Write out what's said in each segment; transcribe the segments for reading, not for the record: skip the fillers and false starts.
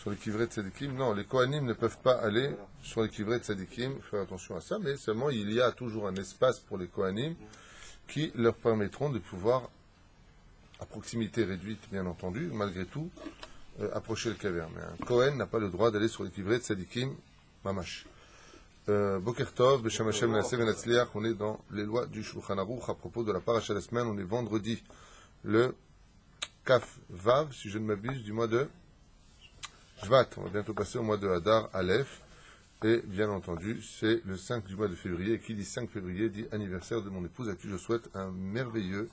Sur les kivrei tzadikim, non, les Kohanim ne peuvent pas aller sur les kivrei tzadikim, faire attention à ça, mais seulement il y a toujours un espace pour les Kohanim qui leur permettront de pouvoir, à proximité réduite bien entendu, malgré tout, approcher le caverne. Mais un Kohen n'a pas le droit d'aller sur les kivrei tzadikim, mamash. Boker Tov, B'Shem Hashem Na'aseh V'Natzliach, on est dans les lois du Shulchan Aruch à propos de la paracha de la semaine, on est vendredi, le Kaf Vav, si je ne m'abuse, du mois de Shvat. On va bientôt passer au mois de Hadar Aleph, et bien entendu, c'est le 5 du mois de février, et qui dit 5 février dit anniversaire de mon épouse, à qui je souhaite un merveilleux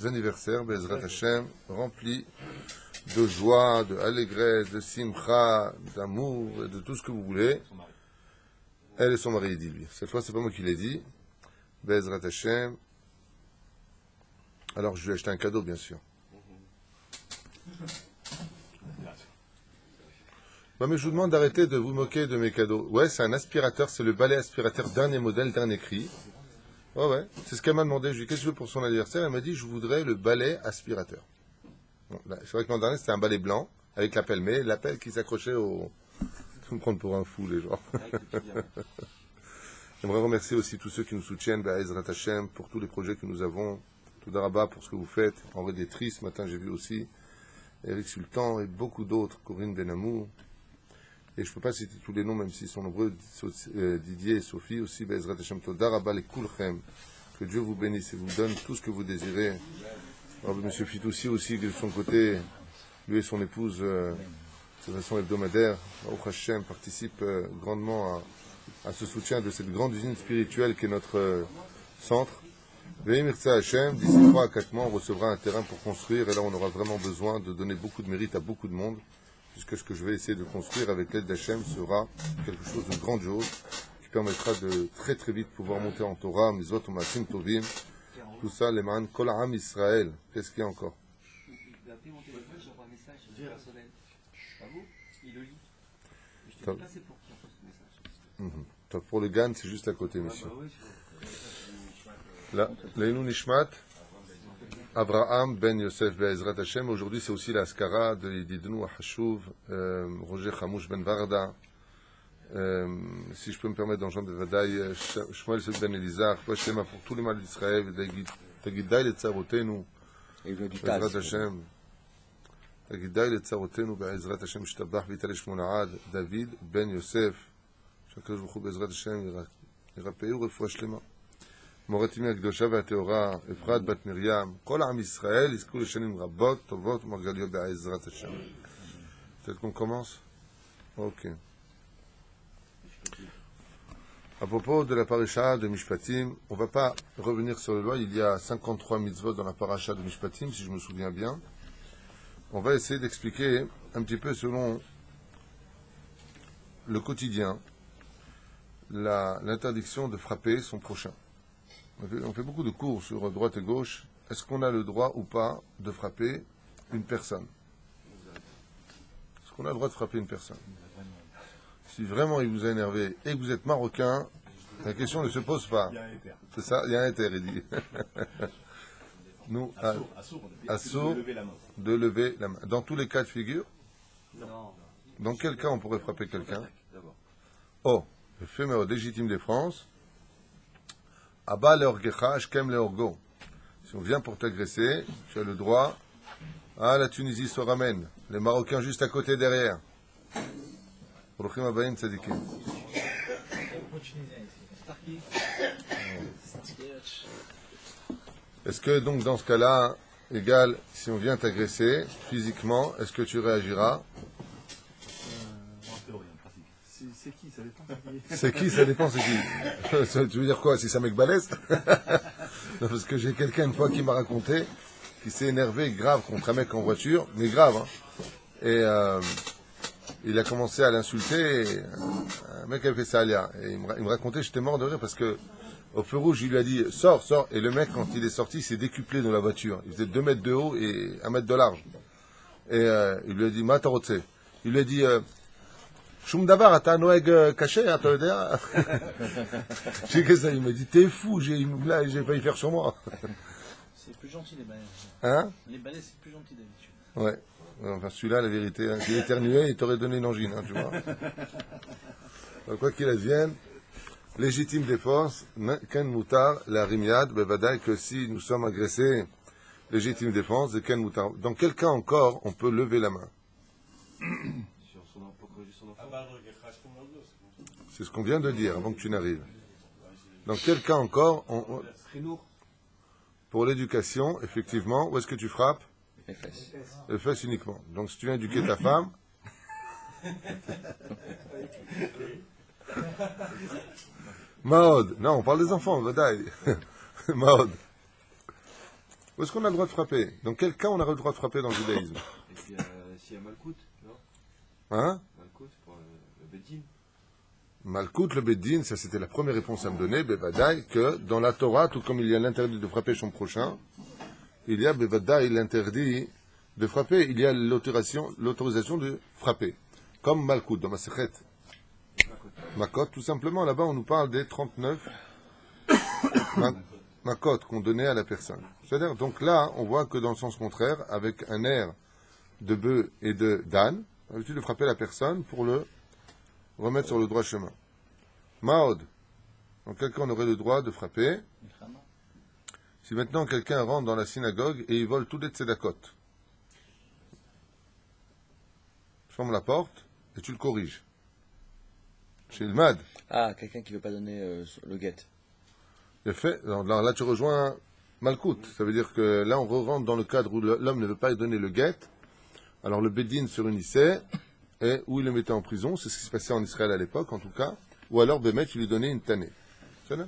anniversaire, Be'ezrat Hashem, rempli de joie, de allégresse, de simcha, d'amour, et de tout ce que vous voulez. Elle et son mari, il dit lui. Cette fois, c'est pas moi qui l'ai dit. Be'ezrat Hashem. Alors, je lui ai acheté un cadeau, bien sûr. Non, mais je vous demande d'arrêter de vous moquer de mes cadeaux. Ouais, c'est un aspirateur, c'est le balai aspirateur dernier modèle, dernier cri. Ouais, c'est ce qu'elle m'a demandé. Je lui ai dit, qu'est-ce que tu veux pour son anniversaire? Elle m'a dit, je voudrais le balai aspirateur. Bon, c'est vrai que l'an dernier, c'était un balai blanc, avec la pelle, mais la pelle qui s'accrochait au... Ils me prendre pour un fou, les gens. J'aimerais remercier aussi tous ceux qui nous soutiennent, Be'ezrat Hashem, pour tous les projets que nous avons. Tout d'Araba pour ce que vous faites. Henri Détri, ce matin, j'ai vu aussi. Eric Sultan et beaucoup d'autres. Corinne Benamou. Et je ne peux pas citer tous les noms, même s'ils sont nombreux. Didier et Sophie aussi. Be'ezrat Hashem, Todaraba les Kulchem. Que Dieu vous bénisse et vous donne tout ce que vous désirez. Alors, Monsieur Fitoussi aussi, de son côté, lui et son épouse, de façon hebdomadaire, Baruch Hashem participe grandement à ce soutien de cette grande usine spirituelle qui est notre centre. Ve'emirtza Hashem, d'ici 3 à 4 mois, on recevra un terrain pour construire, et là on aura vraiment besoin de donner beaucoup de mérite à beaucoup de monde, puisque ce que je vais essayer de construire avec l'aide d'Hachem sera quelque chose de grandiose, qui permettra de très très vite pouvoir monter en Torah, Mizot, Umasim, Tovim, tout ça, les man, Kol Am Israël. Qu'est-ce qu'il y a encore? Pour le GAN, c'est juste à côté, monsieur. Là, Leilu Nishmat, Avraham Ben Yosef Be'ezrat Hashem. Aujourd'hui, c'est aussi la Askara de Yididnou Hashuv, Roger Hamouch Ben Varda. Si je peux me permettre d'enjamber Vadaï, Shmuel Seb Ben Elizar, Shema pour tous les mal d'Israël, Tagidai le Tsarotenu, Be'ezrat Hashem. תגידי לצרותינו בעזרת השם שתבח ויתעלה שמונה עד דוד בן יוסף שהקדוש ברוך הוא בעזרת השם ירפאו רפואה שלמה מורתימי הקדושה והטהורה אפרת בת מרים כל עם ישראל יזכו לשנים רבות טובות ומרגליות בעזרת השם. Peut-être qu'on commence? Ok. À propos de la paracha de Mishpatim, on ne va pas revenir sur les lois. Il y a 53 mitzvot dans la paracha de Mishpatim, si je me souviens bien. On va essayer d'expliquer un petit peu selon le quotidien l'interdiction de frapper son prochain. On fait beaucoup de cours sur droite et gauche. Est-ce qu'on a le droit ou pas de frapper une personne? Est-ce qu'on a le droit de frapper une personne? Si vraiment il vous a énervé et que vous êtes marocain, la question ne se pose pas. C'est ça, il y a un intérêt, il dit. Nous, assourd de lever la main. Dans tous les cas de figure? Dans quel cas on pourrait frapper quelqu'un? Oh, le fait légitime des France. Abba leorgecha, shkem leorgo. Si on vient pour t'agresser, tu as le droit. Ah, la Tunisie se ramène. Les Marocains juste à côté derrière. Bruchim abayim tzadikim. Est-ce que donc dans ce cas-là, égal, si on vient t'agresser physiquement, est-ce que tu réagiras? C'est qui? Ça dépend. C'est qui? Ça dépend, c'est qui? Tu veux dire quoi? Si c'est un mec balèze? Non, parce que j'ai quelqu'un une fois qui m'a raconté qui s'est énervé grave contre un mec en voiture, mais grave, hein. Et il a commencé à l'insulter. Un mec avait fait ça alia. Et il me racontait, j'étais mort de rire parce que au feu rouge, il lui a dit sors, sors. Et le mec, quand il est sorti, il s'est décuplé dans la voiture. Il faisait 2 mètres de haut et 1 mètre de large. Et il lui a dit Matarotse. Il lui a dit Shum davar, ata noeg caché, ata odea. J'ai que ça, il m'a dit t'es fou, j'ai failli faire sur moi. C'est plus gentil les balais. Hein? Les balais, c'est plus gentil d'habitude. Ouais. Enfin, celui-là, la vérité, hein, s'il éternuait, il t'aurait donné une angine, hein, tu vois. Donc, quoi qu'il advienne, légitime défense, ken mutar, la rimiad, bevadaï, que si nous sommes agressés, légitime défense, de ken mutar. Dans quel cas encore on peut lever la main? Sur son enfant, corriger son enfant. C'est ce qu'on vient de dire avant que tu n'arrives. Dans quel cas encore pour l'éducation, effectivement, où est-ce que tu frappes? Les fesses. Les fesses uniquement. Donc si tu viens éduquer ta femme, Maud, non, on parle des enfants, Vadaï. Maud. Où est-ce qu'on a le droit de frapper? Dans quel cas on a le droit de frapper dans le judaïsme? Et puis, s'il y a Malkout, non? Hein? Malkout, pour le Bedin. Malkout, le Beddin, ça c'était la première réponse à me donner, Bevadaï, que dans la Torah, tout comme il y a l'interdit de frapper son prochain, il y a Bevadaï l'interdit de frapper, il y a l'autorisation de frapper. Comme Malkout, dans ma Sechet. Makot, tout simplement, là-bas on nous parle des 39 Makot qu'on donnait à la personne. C'est-à-dire, donc là, on voit que dans le sens contraire, avec un air de bœuf et de d'âne, on a l'habitude de frapper la personne pour le remettre sur le droit chemin. Maod. Donc quelqu'un aurait le droit de frapper. Si maintenant quelqu'un rentre dans la synagogue et il vole tous les tzedakot, tu fermes la porte et tu le corriges. Chez le MAD. Ah, quelqu'un qui ne veut pas donner le guet. Il fait. Alors là, tu rejoins Malkout. Ça veut dire que là, on rentre dans le cadre où l'homme ne veut pas donner le guet. Alors le Bédine se réunissait et où il le mettait en prison. C'est ce qui se passait en Israël à l'époque, en tout cas. Ou alors Bémet, il lui donnait une tannée. C'est ça?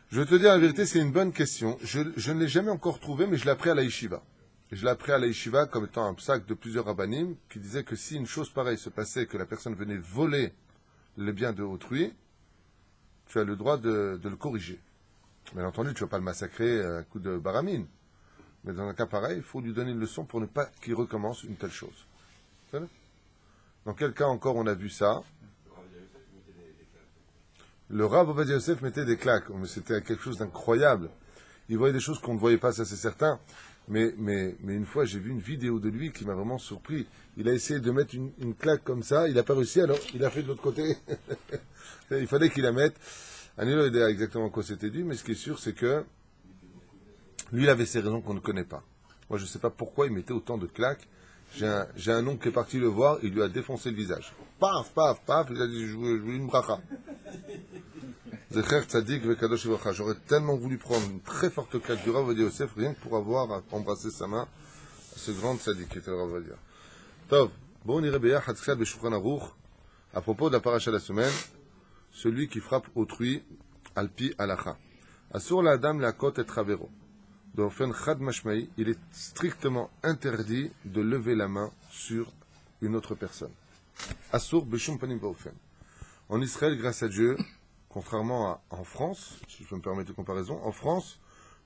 Je vais te dire la vérité, c'est une bonne question. Je ne l'ai jamais encore trouvé, mais je l'ai appris à la yeshiva. Je l'ai appris à la yeshiva comme étant un psaque de plusieurs rabbanim qui disait que si une chose pareille se passait, que la personne venait voler les biens de autrui, tu as le droit de le corriger. Bien entendu, tu ne vas pas le massacrer à coup de baramine. Mais dans un cas pareil, il faut lui donner une leçon pour ne pas qu'il recommence une telle chose. Dans quel cas encore on a vu ça? Le Rav Ovadia Yosef mettait des claques. Mais c'était quelque chose d'incroyable. Il voyait des choses qu'on ne voyait pas, ça c'est certain. Mais une fois, j'ai vu une vidéo de lui qui m'a vraiment surpris. Il a essayé de mettre une claque comme ça. Il n'a pas réussi, alors il a fait de l'autre côté. Il fallait qu'il la mette. Anilo idée exactement quoi c'était dû, mais ce qui est sûr, c'est que lui, il avait ses raisons qu'on ne connaît pas. Moi, je ne sais pas pourquoi il mettait autant de claques. J'ai un oncle qui est parti le voir, il lui a défoncé le visage. Paf, paf, paf, il a dit, je voulais une bracha. Zecher Tzadik Vekadosh Ivracha. J'aurais tellement voulu prendre une très forte claque du Rav Ovadia Yosef, rien que pour avoir embrassé sa main à ce grand Tzadik qui était le Rav Ovadia. Tov, bon, on irait beyachad tkhat b'Shulchan Aruch, à propos de la paracha de la semaine, celui qui frappe autrui, alpi alacha. Asur la adam la kot et travero. D'orfen chad mashmaï, il est strictement interdit de lever la main sur une autre personne. Asur b'shum panim va'ofen. En Israël, grâce à Dieu, contrairement en France, si je peux me permettre de comparaison, en France,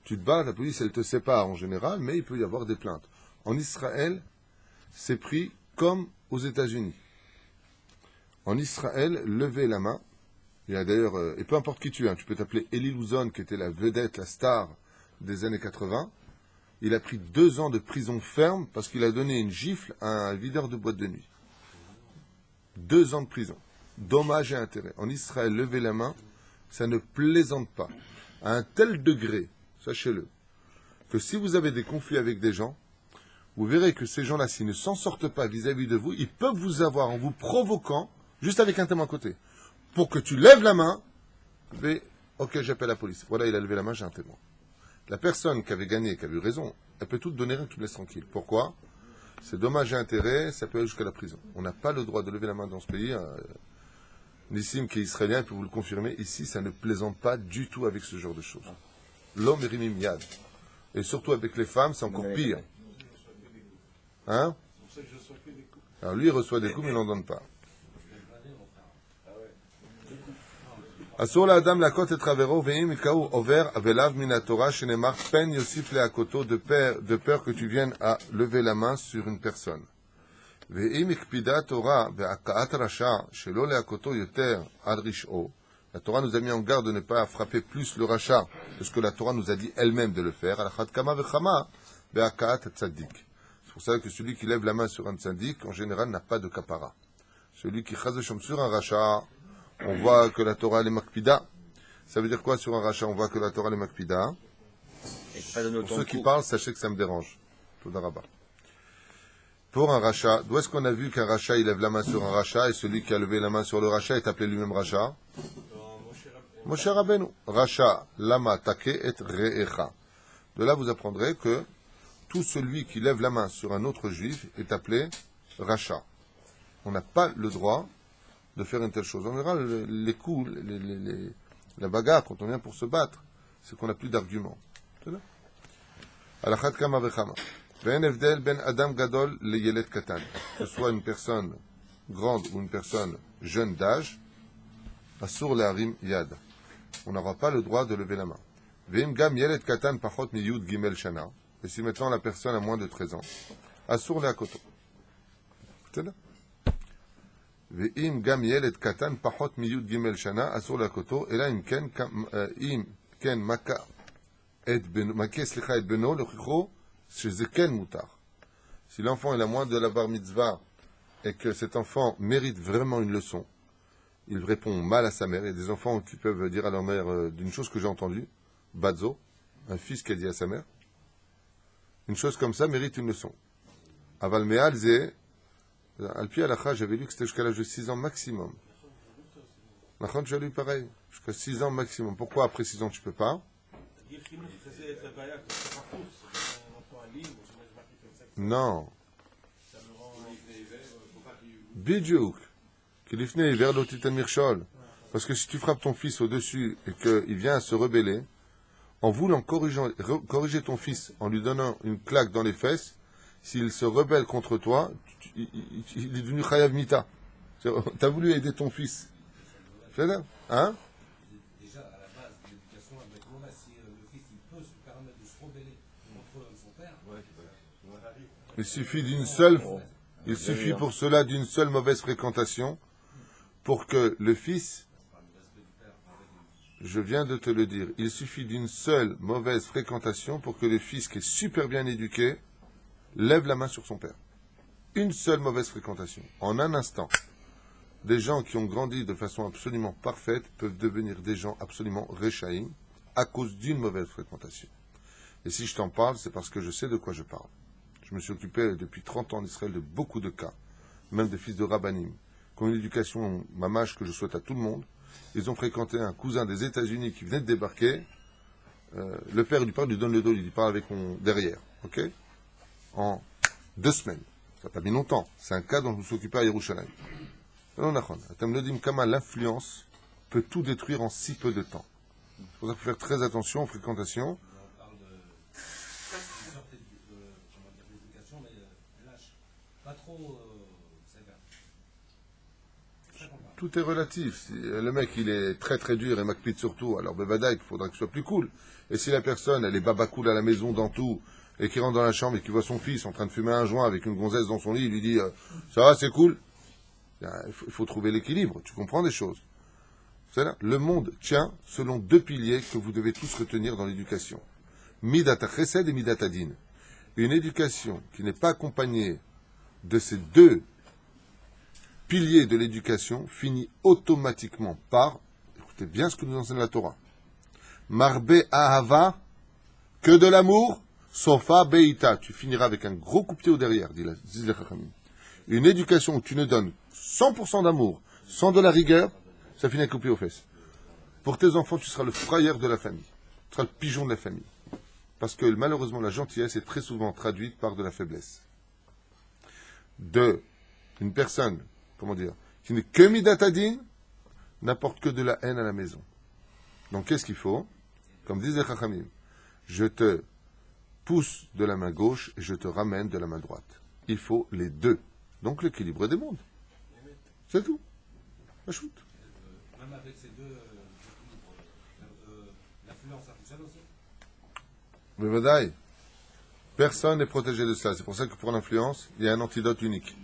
tu te bats, la police, elle te sépare en général, mais il peut y avoir des plaintes. En Israël, c'est pris comme aux États-Unis. En Israël, lever la main, il y a d'ailleurs, et peu importe qui tu es, tu peux t'appeler Eli Luzon, qui était la vedette, la star des années 80, il a pris 2 ans de prison ferme parce qu'il a donné une gifle à un videur de boîte de nuit. 2 ans de prison. Dommage et intérêt. En Israël, lever la main, ça ne plaisante pas. À un tel degré, sachez-le, que si vous avez des conflits avec des gens, vous verrez que ces gens-là, s'ils ne s'en sortent pas vis-à-vis de vous, ils peuvent vous avoir en vous provoquant, juste avec un témoin à côté, pour que tu lèves la main, mais ok, j'appelle la police. Voilà, il a levé la main, j'ai un témoin. La personne qui avait gagné, qui avait eu raison, elle peut tout te donner, rien que tu me laisses tranquille. Pourquoi? C'est dommage et intérêt, ça peut aller jusqu'à la prison. On n'a pas le droit de lever la main dans ce pays. Nissim, qui est israélien, peut vous le confirmer. Ici, ça ne plaisante pas du tout avec ce genre de choses. L'homme est rimim yad. Et surtout avec les femmes, c'est encore pire. Hein? Alors lui, il reçoit des coups, mais il n'en donne pas. Asur la adam la kot et travero ve'im ikaou over avelav min Torah shenemar pen yosif leakoto de peur que tu viennes à lever la main sur une personne. Ve'im ikpida Torah ve'akaat rasha shelo leakoto yoter al rish'o La Torah nous a mis en garde de ne pas frapper plus le rachat que ce que la Torah nous a dit elle-même de le faire. C'est pour ça que celui qui lève la main sur un tzaddik, en général, n'a pas de kapara. Celui qui chaz Hashem sur un rachat, on voit que la Torah est makpida. Ça veut dire quoi sur un rachat? On voit que la Torah est makpida. Pour ceux qui parlent, sachez que ça me dérange. Todarabah. Pour un rachat, d'où est-ce qu'on a vu qu'un rachat, il lève la main sur un rachat et celui qui a levé la main sur le rachat est appelé lui-même rachat? Moshe Rabbeinu. Rachat, lama, take et re'echa. De là, vous apprendrez que tout celui qui lève la main sur un autre juif est appelé rachat. On n'a pas le droit de faire une telle chose. En général, les coups, la bagarre, quand on vient pour se battre, c'est qu'on n'a plus d'arguments. C'est là. Alachat kama vechama. Ve'en evdel ben adam gadol le yelet katan. Que ce soit une personne grande ou une personne jeune d'âge, asur le harim yad. On n'aura pas le droit de lever la main. Ve'im gam yelet katan pachot mi yud gimel shana. Et si maintenant la personne a moins de 13 ans, asur le hakoto. C'est là. Ve'im gam yelet katan pachot mi yud gimel shana, asur le hakoto. Et là, im ken maka et beno le chicho. Si l'enfant est la moins de la bar mitzvah et que cet enfant mérite vraiment une leçon, il répond mal à sa mère. Il y a des enfants qui peuvent dire à leur mère d'une chose que j'ai entendue, Badzo, un fils qui a dit à sa mère, une chose comme ça mérite une leçon. Aval me'al ze, al-pi alacha, j'avais lu que c'était jusqu'à l'âge de 6 ans maximum. Nachon, j'ai lu pareil, jusqu'à 6 ans maximum. Pourquoi après 6 ans tu peux pas? Non. Bidjouk. Kilifne vers l'otitan mirchol. Parce que si tu frappes ton fils au-dessus et qu'il vient à se rebeller, en voulant corriger ton fils, en lui donnant une claque dans les fesses, s'il se rebelle contre toi, il est devenu chayav mita. T'as voulu aider ton fils. C'est là, hein? Déjà, à la base de l'éducation, si le fils il peut se permettre de se rebeller contre son père, il suffit d'une seule, il suffit pour cela d'une seule mauvaise fréquentation pour que le fils, je viens de te le dire, il suffit d'une seule mauvaise fréquentation pour que le fils qui est super bien éduqué lève la main sur son père. Une seule mauvaise fréquentation. En un instant, des gens qui ont grandi de façon absolument parfaite peuvent devenir des gens absolument réchaïm à cause d'une mauvaise fréquentation. Et si je t'en parle, c'est parce que je sais de quoi je parle. Je me suis occupé depuis 30 ans en Israël de beaucoup de cas, même de fils de rabbanim, qui ont une éducation mamache que je souhaite à tout le monde. Ils ont fréquenté un cousin des États-Unis qui venait de débarquer. Le père du père lui donne le dos, il lui parle avec mon derrière. Ok? En 2 semaines. Ça n'a pas mis longtemps. C'est un cas dont je me suis occupé à Yerushalayim. L'influence peut tout détruire en si peu de temps. C'est pour ça qu'il faut faire très attention aux fréquentations. on parle de sorte d'éducation, mais lâche. Pas trop sévère. C'est ça qu'on parle. Tout est relatif. Si le mec, il est très très dur et makpid surtout, alors bevadaï, il faudra qu'il soit plus cool. Et si la personne, elle est baba cool à la maison dans tout, et qui rentre dans la chambre et qui voit son fils en train de fumer un joint avec une gonzesse dans son lit, il lui dit ça va, c'est cool. Il faut trouver l'équilibre, tu comprends des choses. C'est là. Le monde tient selon 2 piliers que vous devez tous retenir dans l'éducation. Midata chesed et midata din. Une éducation qui n'est pas accompagnée de ces 2 piliers de l'éducation finit automatiquement par, écoutez bien ce que nous enseigne la Torah, marbe ahava, que de l'amour, sofa beita, tu finiras avec un gros coup de pied au derrière, disent les Chachamim. Une éducation où tu ne donnes 100% d'amour, sans de la rigueur, ça finit avec coup de pied aux fesses. Pour tes enfants, tu seras le frayeur de la famille. Tu seras le pigeon de la famille. Parce que malheureusement, la gentillesse est très souvent traduite par de la faiblesse. Une personne, qui n'est que midatadin, n'apporte que de la haine à la maison. Donc qu'est-ce qu'il faut? Comme disent les Chachamim, je te pousse de la main gauche et je te ramène de la main droite. Il faut les 2. Donc l'équilibre des mondes. C'est tout. Achoute. Même avec ces 2 l'influence, ça fonctionne aussi. Mais vadaï, personne n'est protégé de ça. C'est pour ça que pour l'influence, il y a un antidote unique.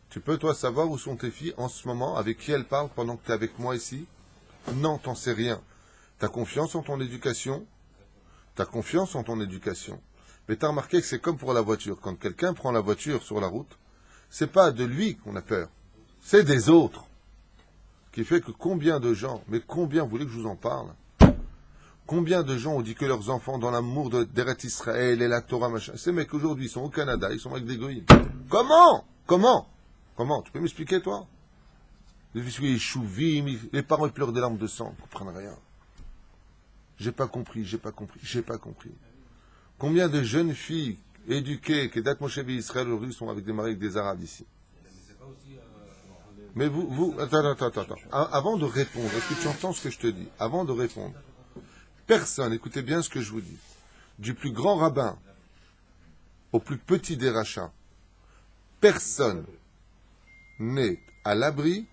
Tu peux, toi, savoir où sont tes filles en ce moment, avec qui elles parlent pendant que tu es avec moi ici? Non, t'en sais rien. T'as confiance en ton éducation. T'as confiance en ton éducation. Mais t'as remarqué que c'est comme pour la voiture. Quand quelqu'un prend la voiture sur la route, c'est pas de lui qu'on a peur. C'est des autres. Qui fait que combien de gens, mais combien, vous voulez que je vous en parle? Combien de gens ont dit que leurs enfants, dans l'amour d'Eret Israël et la Torah, machin, ces mecs aujourd'hui ils sont au Canada, ils sont avec des goïms. Comment? Tu peux m'expliquer, toi? Les parents ils pleurent des larmes de sang, ils ne comprennent rien. J'ai pas compris. Combien de jeunes filles éduquées, qui datent Moshe Israël, aujourd'hui sont avec des maris avec des Arabes ici? Mais attends. Avant de répondre, est-ce que tu entends ce que je te dis? Avant de répondre, personne, écoutez bien ce que je vous dis, du plus grand rabbin au plus petit des rachats, personne n'est à l'abri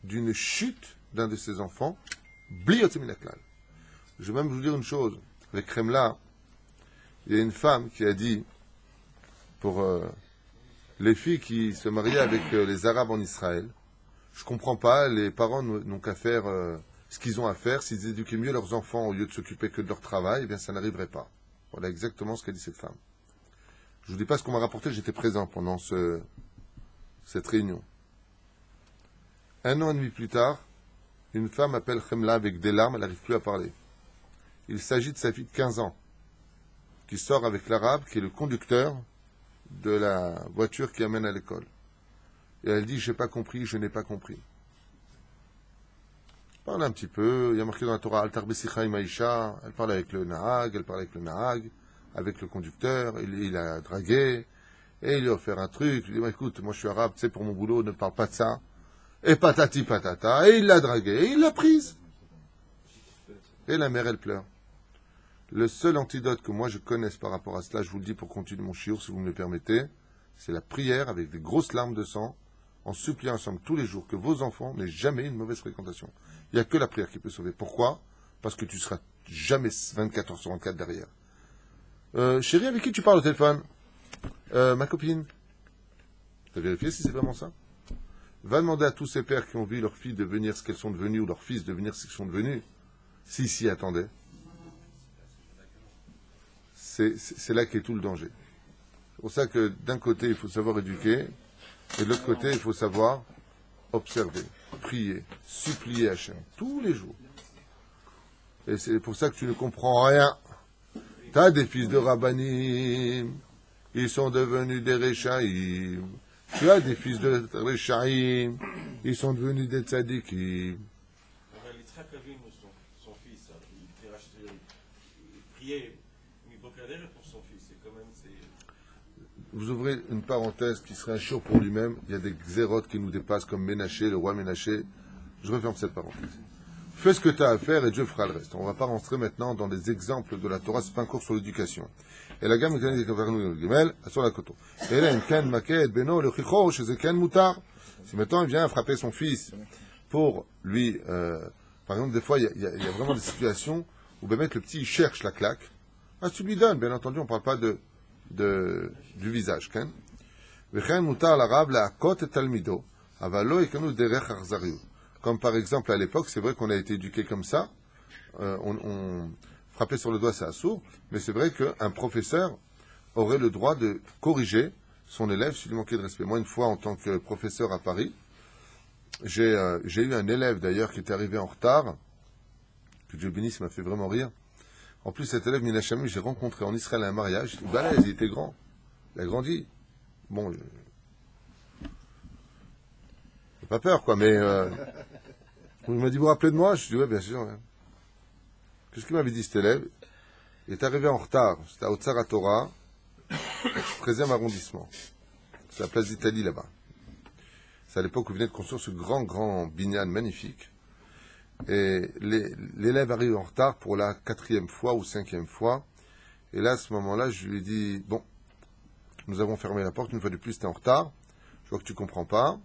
d'une chute d'un de ses enfants, bliotéminaklal. Je vais même vous dire une chose, avec Kremla, il y a une femme qui a dit, pour les filles qui se mariaient avec les Arabes en Israël, je comprends pas, les parents n'ont qu'à faire ce qu'ils ont à faire. S'ils éduquaient mieux leurs enfants au lieu de s'occuper que de leur travail, eh bien ça n'arriverait pas. Voilà exactement ce qu'a dit cette femme. Je ne vous dis pas ce qu'on m'a rapporté, j'étais présent pendant cette réunion. 1 an et demi plus tard, une femme appelle Khemla avec des larmes, elle n'arrive plus à parler. Il s'agit de sa fille de 15 ans, qui sort avec l'arabe, qui est le conducteur de la voiture qui amène à l'école. Et elle dit, je n'ai pas compris. Parle un petit peu, il y a marqué dans la Torah, Altar Besicha Imaisha, elle parle avec le Nahag, avec le conducteur, il a dragué, et il lui a offert un truc, il dit, écoute, moi je suis arabe, tu sais, pour mon boulot, ne parle pas de ça, et patati patata, et il l'a dragué, et il l'a prise. Et la mère, elle pleure. Le seul antidote que moi je connaisse par rapport à cela, je vous le dis pour continuer mon chiour, si vous me le permettez, c'est la prière avec des grosses larmes de sang, en suppliant ensemble tous les jours que vos enfants n'aient jamais une mauvaise fréquentation. Il n'y a que la prière qui peut sauver. Pourquoi? Parce que tu seras jamais 24 heures sur 24 derrière. Chérie, avec qui tu parles au téléphone? Ma copine. Tu as vérifié si c'est vraiment ça? Va demander à tous ces pères qui ont vu leurs filles devenir ce qu'elles sont devenues, ou leurs fils devenir ce qu'ils sont devenus, s'ils s'y attendaient. C'est là qu'est tout le danger. C'est pour ça que d'un côté, il faut savoir éduquer, et de l'autre côté, il faut savoir observer, prier, supplier Hachem, tous les jours. Et c'est pour ça que tu ne comprends rien. Tu as des fils de Rabbanim, ils sont devenus des Rechaïm. Tu as des fils de Rechaïm, ils sont devenus des Tzadikim. Yitzhak Avinu, son fils, il priait pour son fils. C'est quand même... Vous ouvrez une parenthèse qui serait un show pour lui-même. Il y a des xérotes qui nous dépassent comme Ménaché, le roi Ménaché. Je referme cette parenthèse. Fais ce que tu as à faire et Dieu fera le reste. On ne va pas rentrer maintenant dans des exemples de la Torah, c'est pas un cours sur l'éducation. Et la gamme sur la coteau. Et là, si maintenant il vient frapper son fils pour lui, par exemple, des fois, il y a vraiment des situations où ben, le petit il cherche la claque. Ah, tu lui donnes, bien entendu, on ne parle pas du visage. Comme par exemple à l'époque, c'est vrai qu'on a été éduqué comme ça, on frappait sur le doigt, c'est assourd, mais c'est vrai qu'un professeur aurait le droit de corriger son élève s'il lui manquait de respect. Moi, une fois, en tant que professeur à Paris, j'ai eu un élève d'ailleurs qui était arrivé en retard, que Dieu bénisse, m'a fait vraiment rire. En plus, cet élève Minachami, j'ai rencontré en Israël à un mariage. Il était balèze, il était grand. Il a grandi. Bon, j'ai pas peur, quoi, mais il m'a dit, vous vous rappelez de moi? Je dis, ouais, bien sûr. Ouais. Qu'est-ce qu'il m'avait dit, cet élève? Il est arrivé en retard. C'était à Otsar Torah, 13e arrondissement. C'est la place d'Italie, là-bas. C'est à l'époque où venait de construire ce grand binyan magnifique. Et l'élève arrive en retard pour la 4e fois ou 5e fois. Et là, à ce moment-là, je lui ai dit, bon, nous avons fermé la porte, une fois de plus, tu es en retard. Je vois que tu comprends pas.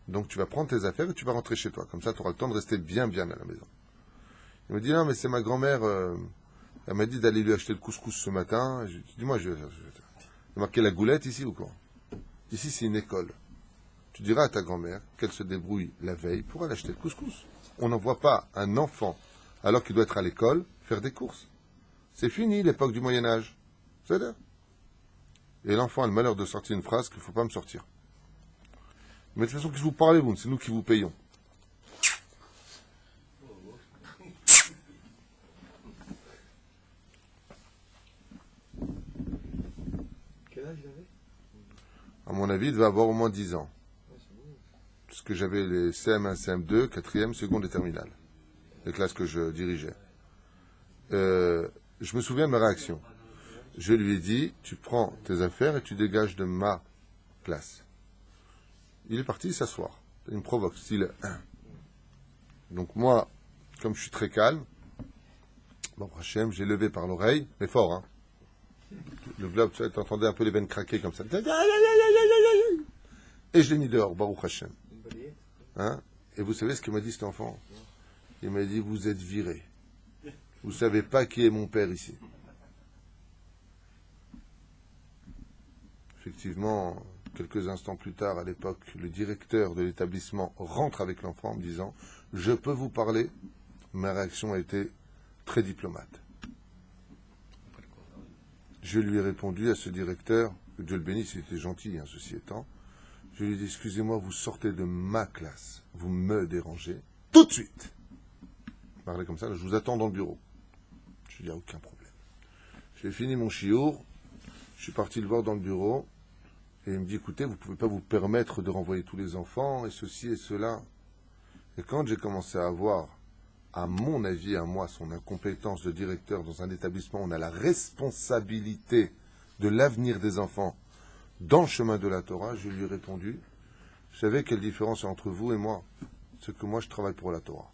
Donc, tu vas prendre tes affaires et tu vas rentrer chez toi. Comme ça, tu auras le temps de rester bien à la maison. Il me dit, non, mais c'est ma grand-mère, elle m'a dit d'aller lui acheter le couscous ce matin. Je dis, dis-moi, je vais marquer la goulette ici ou quoi? Ici, c'est une école. Tu diras à ta grand-mère qu'elle se débrouille la veille pour aller acheter le couscous. on n'envoie pas un enfant, alors qu'il doit être à l'école, faire des courses. C'est fini l'époque du Moyen-Âge. C'est là. Et l'enfant a le malheur de sortir une phrase qu'il ne faut pas me sortir. Mais de toute façon, qu'est-ce que vous parlez, vous? C'est nous qui vous payons. Quel âge il avait? À mon avis, il devait avoir au moins 10 ans. Parce que j'avais les CM1, CM2, 4e, seconde et terminale. Les classes que je dirigeais. Je me souviens de ma réaction. Je lui ai dit, tu prends tes affaires et tu dégages de ma classe. Il est parti s'asseoir. Il me provoque, style 1. Donc moi, comme je suis très calme, bon, Hachem, j'ai levé par l'oreille, mais fort, hein. Le globe, tu entendais un peu les veines craquer comme ça. Et je l'ai mis dehors, Baruch Hachem. Hein? Et vous savez ce qu'il m'a dit cet enfant? Il m'a dit, vous êtes viré. Vous ne savez pas qui est mon père ici. Effectivement, quelques instants plus tard, à l'époque, le directeur de l'établissement rentre avec l'enfant en me disant « Je peux vous parler ?» Ma réaction a été très diplomate. Je lui ai répondu à ce directeur, que Dieu le bénisse, il était gentil, hein, ceci étant. Je lui ai dit « Excusez-moi, vous sortez de ma classe, vous me dérangez, tout de suite !» Parlez comme ça, là, je vous attends dans le bureau. Je lui ai dit « Aucun problème. » J'ai fini mon chiour, je suis parti le voir dans le bureau, et il me dit, écoutez, vous ne pouvez pas vous permettre de renvoyer tous les enfants, et ceci et cela. Et quand j'ai commencé à voir, à mon avis, à moi, son incompétence de directeur dans un établissement où on a la responsabilité de l'avenir des enfants dans le chemin de la Torah, je lui ai répondu, vous savez quelle différence est entre vous et moi? C'est que moi, je travaille pour la Torah.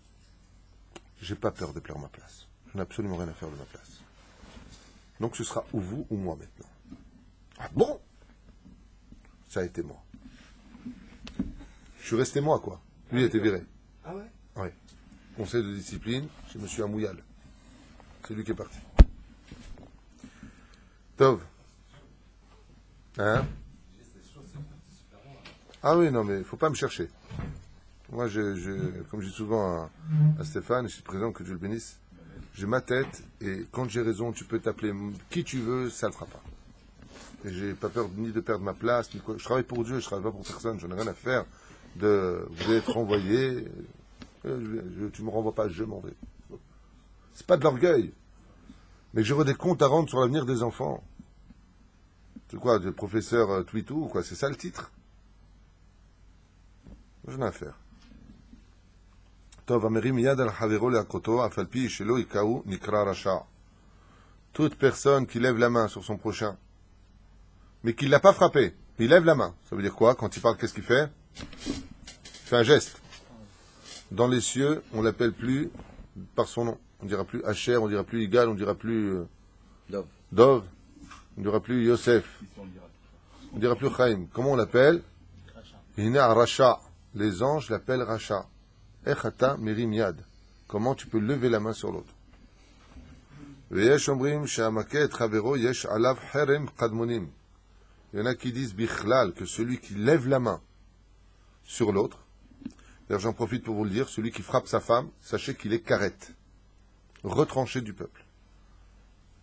Je n'ai pas peur de perdre ma place. Je n'ai absolument rien à faire de ma place. Donc ce sera ou vous ou moi maintenant. Ah bon? Ça a été moi. Je suis resté moi, quoi. Lui, il a été viré. Ah ouais? Oui. Conseil de discipline, chez M. Amouyal. C'est lui qui est parti. Tov. Hein? Ah oui, non, mais il ne faut pas me chercher. Moi, comme je dis souvent à Stéphane, je suis présent, que Dieu le bénisse, j'ai ma tête, et quand j'ai raison, tu peux t'appeler qui tu veux, ça ne le fera pas. Et j'ai pas peur ni de perdre ma place, ni quoi. Je travaille pour Dieu, je travaille pas pour personne, je n'ai rien à faire de vous allez être renvoyé. Tu me renvoies pas, je m'en vais. C'est pas de l'orgueil. Mais j'aurai des comptes à rendre sur l'avenir des enfants. C'est quoi, le professeur Twitou, quoi? C'est ça le titre? Je n'ai à faire. Toute personne qui lève la main sur son prochain, mais qui ne l'a pas frappé, il lève la main. Ça veut dire quoi? Quand il parle, qu'est-ce qu'il fait? Il fait un geste. Dans les cieux, on ne l'appelle plus par son nom. On ne dira plus Asher, on ne dira plus Igal, on ne dira plus Dov, on ne dira plus Yosef, on ne dira plus Chaim. Comment on l'appelle? Hina Racha. Les anges l'appellent Racha. Echata Merim Yad. Comment tu peux lever la main sur l'autre? Veyesh Omrim She'amaket Chavero Yesh Alav Herem Kadmonim. Il y en a qui disent Bichlal, que celui qui lève la main sur l'autre, d'ailleurs j'en profite pour vous le dire, celui qui frappe sa femme, sachez qu'il est carette, retranché du peuple.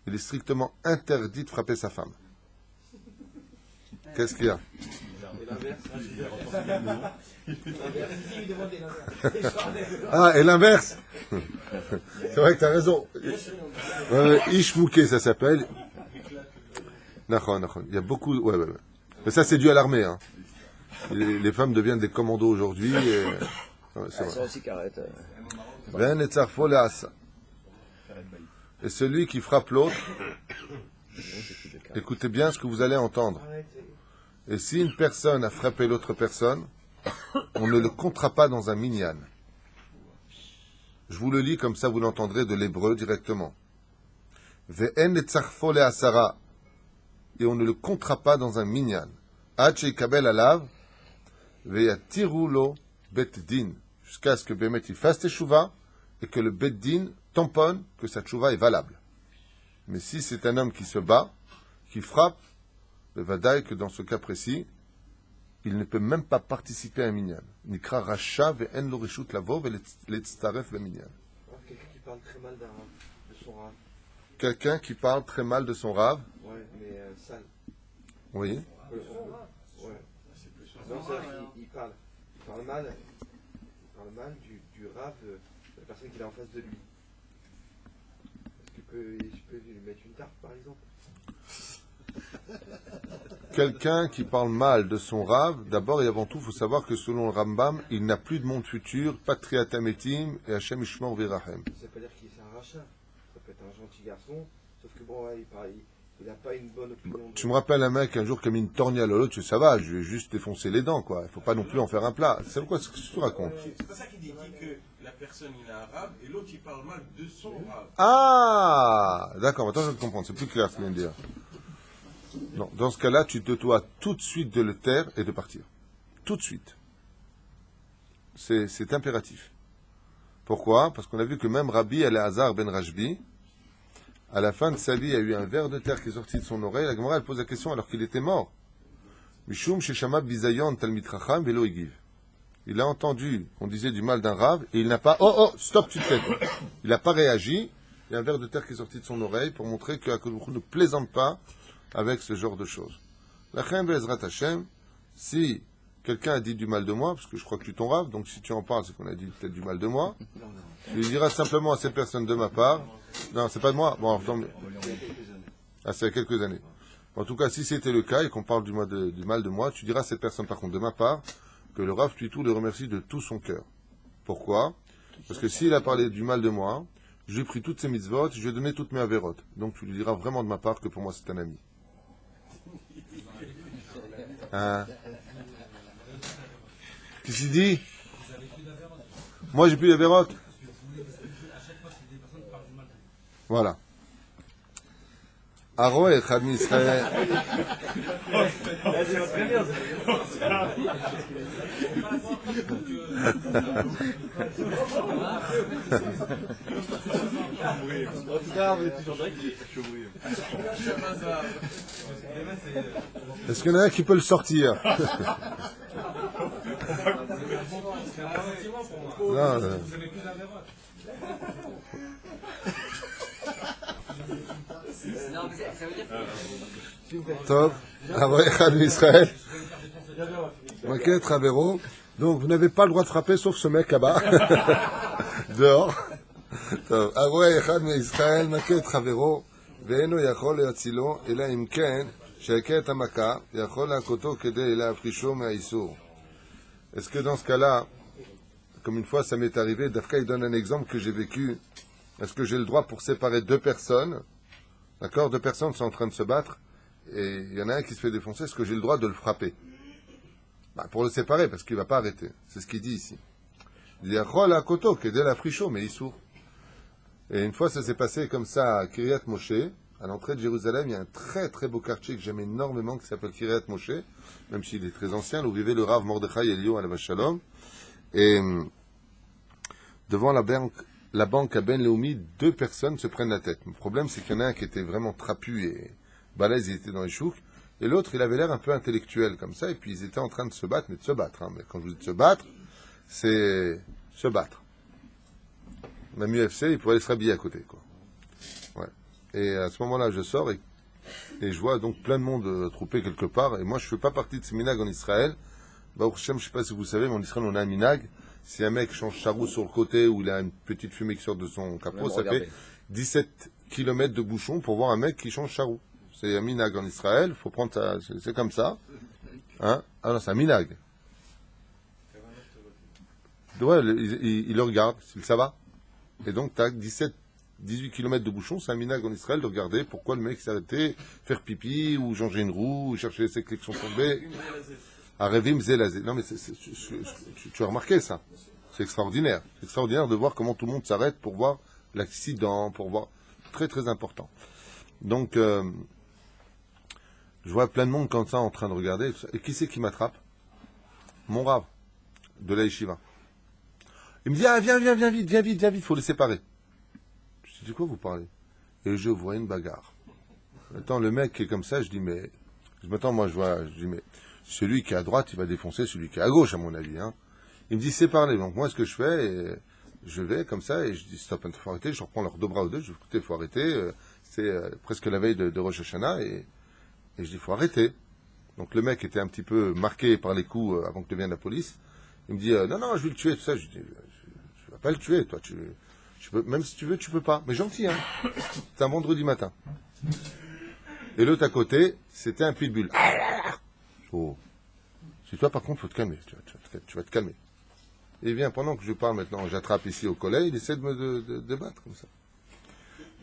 Il est strictement interdit de frapper sa femme. Qu'est-ce qu'il y a? Ah, et l'inverse. C'est vrai que tu as raison. Ishmouké, ça s'appelle. Il y a beaucoup. Ouais. Mais ça, c'est dû à l'armée. Hein. Les femmes deviennent des commandos aujourd'hui. Et... Ouais, Elles sont aussi carrettes. Et celui qui frappe l'autre, écoutez bien ce que vous allez entendre. Et si une personne a frappé l'autre personne, on ne le comptera pas dans un minyan. Je vous le lis comme ça, vous l'entendrez de l'hébreu directement. Ve'en etzarfo le'asara. Et on ne le comptera pas dans un minyan. Ad sheikabel alav ve'yatiru lo bet din. Jusqu'à ce que Bémet il fasse teshuva et que le bet din tamponne que sa teshuva est valable. Mais si c'est un homme qui se bat, qui frappe, le vadaï que dans ce cas précis, il ne peut même pas participer à un minyan. Nikra Racha ve'en lo reshut lavo ve'letztaref beminyan. Quelqu'un qui parle très mal d'un rave, de son rave. Quelqu'un qui parle très mal de son rave. Ouais, mais sale. Oui. Ouais. Non, c'est-à-dire qu'il parle mal du rave de la personne qu'il a en face de lui. Est-ce que je peux lui mettre une tarte, par exemple? Quelqu'un qui parle mal de son rave, d'abord et avant tout, il faut savoir que selon le Rambam, il n'a plus de monde futur, pas de triatametim et Hachem Ishmor Virahem. Ça veut pas dire qu'il est un rachat. Ça peut être un gentil garçon, sauf que bon, ouais, il n'a pas une bonne opinion. Tu me rappelles un mec un jour qui a mis une torgnale à l'autre, tu sais, ça va, je vais juste défoncer les dents, quoi. Il faut pas non plus en faire un plat. C'est quoi ce que tu racontes? C'est pas ça qu'il dit que la personne il est arabe et l'autre il parle mal de son arabe. Ah, d'accord, maintenant je vais te comprendre, c'est plus clair ce qu'il vient de dire. Non, dans ce cas-là, tu te dois tout de suite de le taire et de partir. Tout de suite. C'est impératif. Pourquoi? Parce qu'on a vu que même Rabbi Elazar ben Rajbi, à la fin de sa vie, il y a eu un ver de terre qui est sorti de son oreille. La Gemara, elle pose la question alors qu'il était mort. Mishum sheshama bizayon talmid chacham velo igiv. Il a entendu qu'on disait du mal d'un rave et il n'a pas... Oh, stop, tu te tais. Il n'a pas réagi. Il y a un ver de terre qui est sorti de son oreille pour montrer que Akadosh ne plaisante pas avec ce genre de choses. La Chem Bezrat Hashem, si quelqu'un a dit du mal de moi, parce que je crois que tu t'en raves, donc si tu en parles, c'est qu'on a dit peut-être du mal de moi, tu lui diras simplement à cette personne de ma part, non, c'est pas de moi, bon, alors, c'est il y a quelques années. En tout cas, si c'était le cas et qu'on parle du mal de moi, tu diras à cette personne, par contre, de ma part, que le Rav Tuitou le remercie de tout son cœur. Pourquoi? Parce que s'il a parlé du mal de moi, je lui ai pris toutes ses mitzvot, je lui ai donné toutes mes avérotes. Donc tu lui diras vraiment de ma part que pour moi c'est un ami. Hein? Qu'est-ce qu'il dit? Moi j'ai plus d'avérotes. Voilà. Aro echad Israël. En tout cas, on est toujours là qui est Est-ce qu'il y en a un qui peut le sortir? Non, non. Top. Aro echad Israël. Maquette Ravero. Donc vous n'avez pas le droit de frapper sauf ce mec là-bas. Dehors. טוב, הרואה אחד מישראל מכה את חברו ואינו יכול להצילו אלא אם כן שיכה את המכה יכול להכותו כדי להפרישו מהאיסור. Est-ce que dans ce cas-là, comme une fois ça m'est arrivé, Dafka il donne un exemple que j'ai vécu, est-ce que j'ai le droit pour séparer deux personnes, d'accord, deux personnes sont en train de se battre et il y en a un qui se fait défoncer, est-ce que j'ai le droit de le frapper? Pour le séparer parce qu'il ne va pas arrêter, c'est ce qu'il dit ici. Il dit Achol hakoto kedei lafrisho meisur. Et une fois, ça s'est passé comme ça à Kiryat Moshe, à l'entrée de Jérusalem. Il y a un très très beau quartier que j'aime énormément qui s'appelle Kiryat Moshe, même s'il est très ancien, où vivait le Rav Mordechai Elio à la Shalom. Et devant la banque à Ben Leumi, deux personnes se prennent la tête. Le problème, c'est qu'il y en a un qui était vraiment trapu et balèze, il était dans les chouks, et l'autre, il avait l'air un peu intellectuel comme ça, et puis ils étaient en train de se battre, mais de se battre. Hein. Mais quand je vous dis de se battre, c'est se battre. Même UFC, il pourrait aller se rhabiller à côté, quoi. Ouais. Et à ce moment-là, je sors et je vois donc plein de monde troupé quelque part. Et moi, je ne fais pas partie de ce minag en Israël. Baruch Hashem, je ne sais pas si vous savez, mais en Israël, on a un minag. Si un mec change sa roue sur le côté ou il a une petite fumée qui sort de son capot, ça fait 17 km de bouchon pour voir un mec qui change sa roue. C'est un minag en Israël. Faut prendre ça. C'est comme ça. Hein? Ah non, c'est un minag. Ouais, il le regarde. Ça va? Et donc, tu as 18 km de bouchon, c'est un minag en Israël de regarder pourquoi le mec s'est arrêté, faire pipi, ou changer une roue, ou chercher ses clés qui sont tombées. Arevim zelazé. Non, mais tu as remarqué ça. C'est extraordinaire. C'est extraordinaire de voir comment tout le monde s'arrête pour voir l'accident, pour voir. Très, très important. Donc, je vois plein de monde comme ça en train de regarder. Et qui c'est qui m'attrape? Mon Rav, de la Yeshiva. Il me dit, ah, viens vite, il faut les séparer. Je dis, de quoi vous parlez? Et je vois une bagarre. Attends, le mec qui est comme ça, je dis, mais... Je dis, mais celui qui est à droite, il va défoncer celui qui est à gauche, à mon avis. Hein. Il me dit, c'est parler. Donc moi, ce que je fais, je vais comme ça, et je dis, stop, il faut arrêter. Je reprends leurs deux bras ou deux, je dis, écoutez, il faut arrêter. C'est presque la veille de Rosh Hashanah, et je dis, il faut arrêter. Donc le mec était un petit peu marqué par les coups avant que devienne la police. Il me dit, non, je vais le tuer, tout ça. Je dis, je ne vais pas le tuer, toi. Tu peux, même si tu veux, tu peux pas. Mais gentil, hein. C'est un vendredi matin. Et l'autre à côté, c'était un pitbull. Oh. Si toi, par contre, faut te calmer. Tu vas te calmer. Et bien, pendant que je parle maintenant, j'attrape ici au collet, il essaie de me battre comme ça.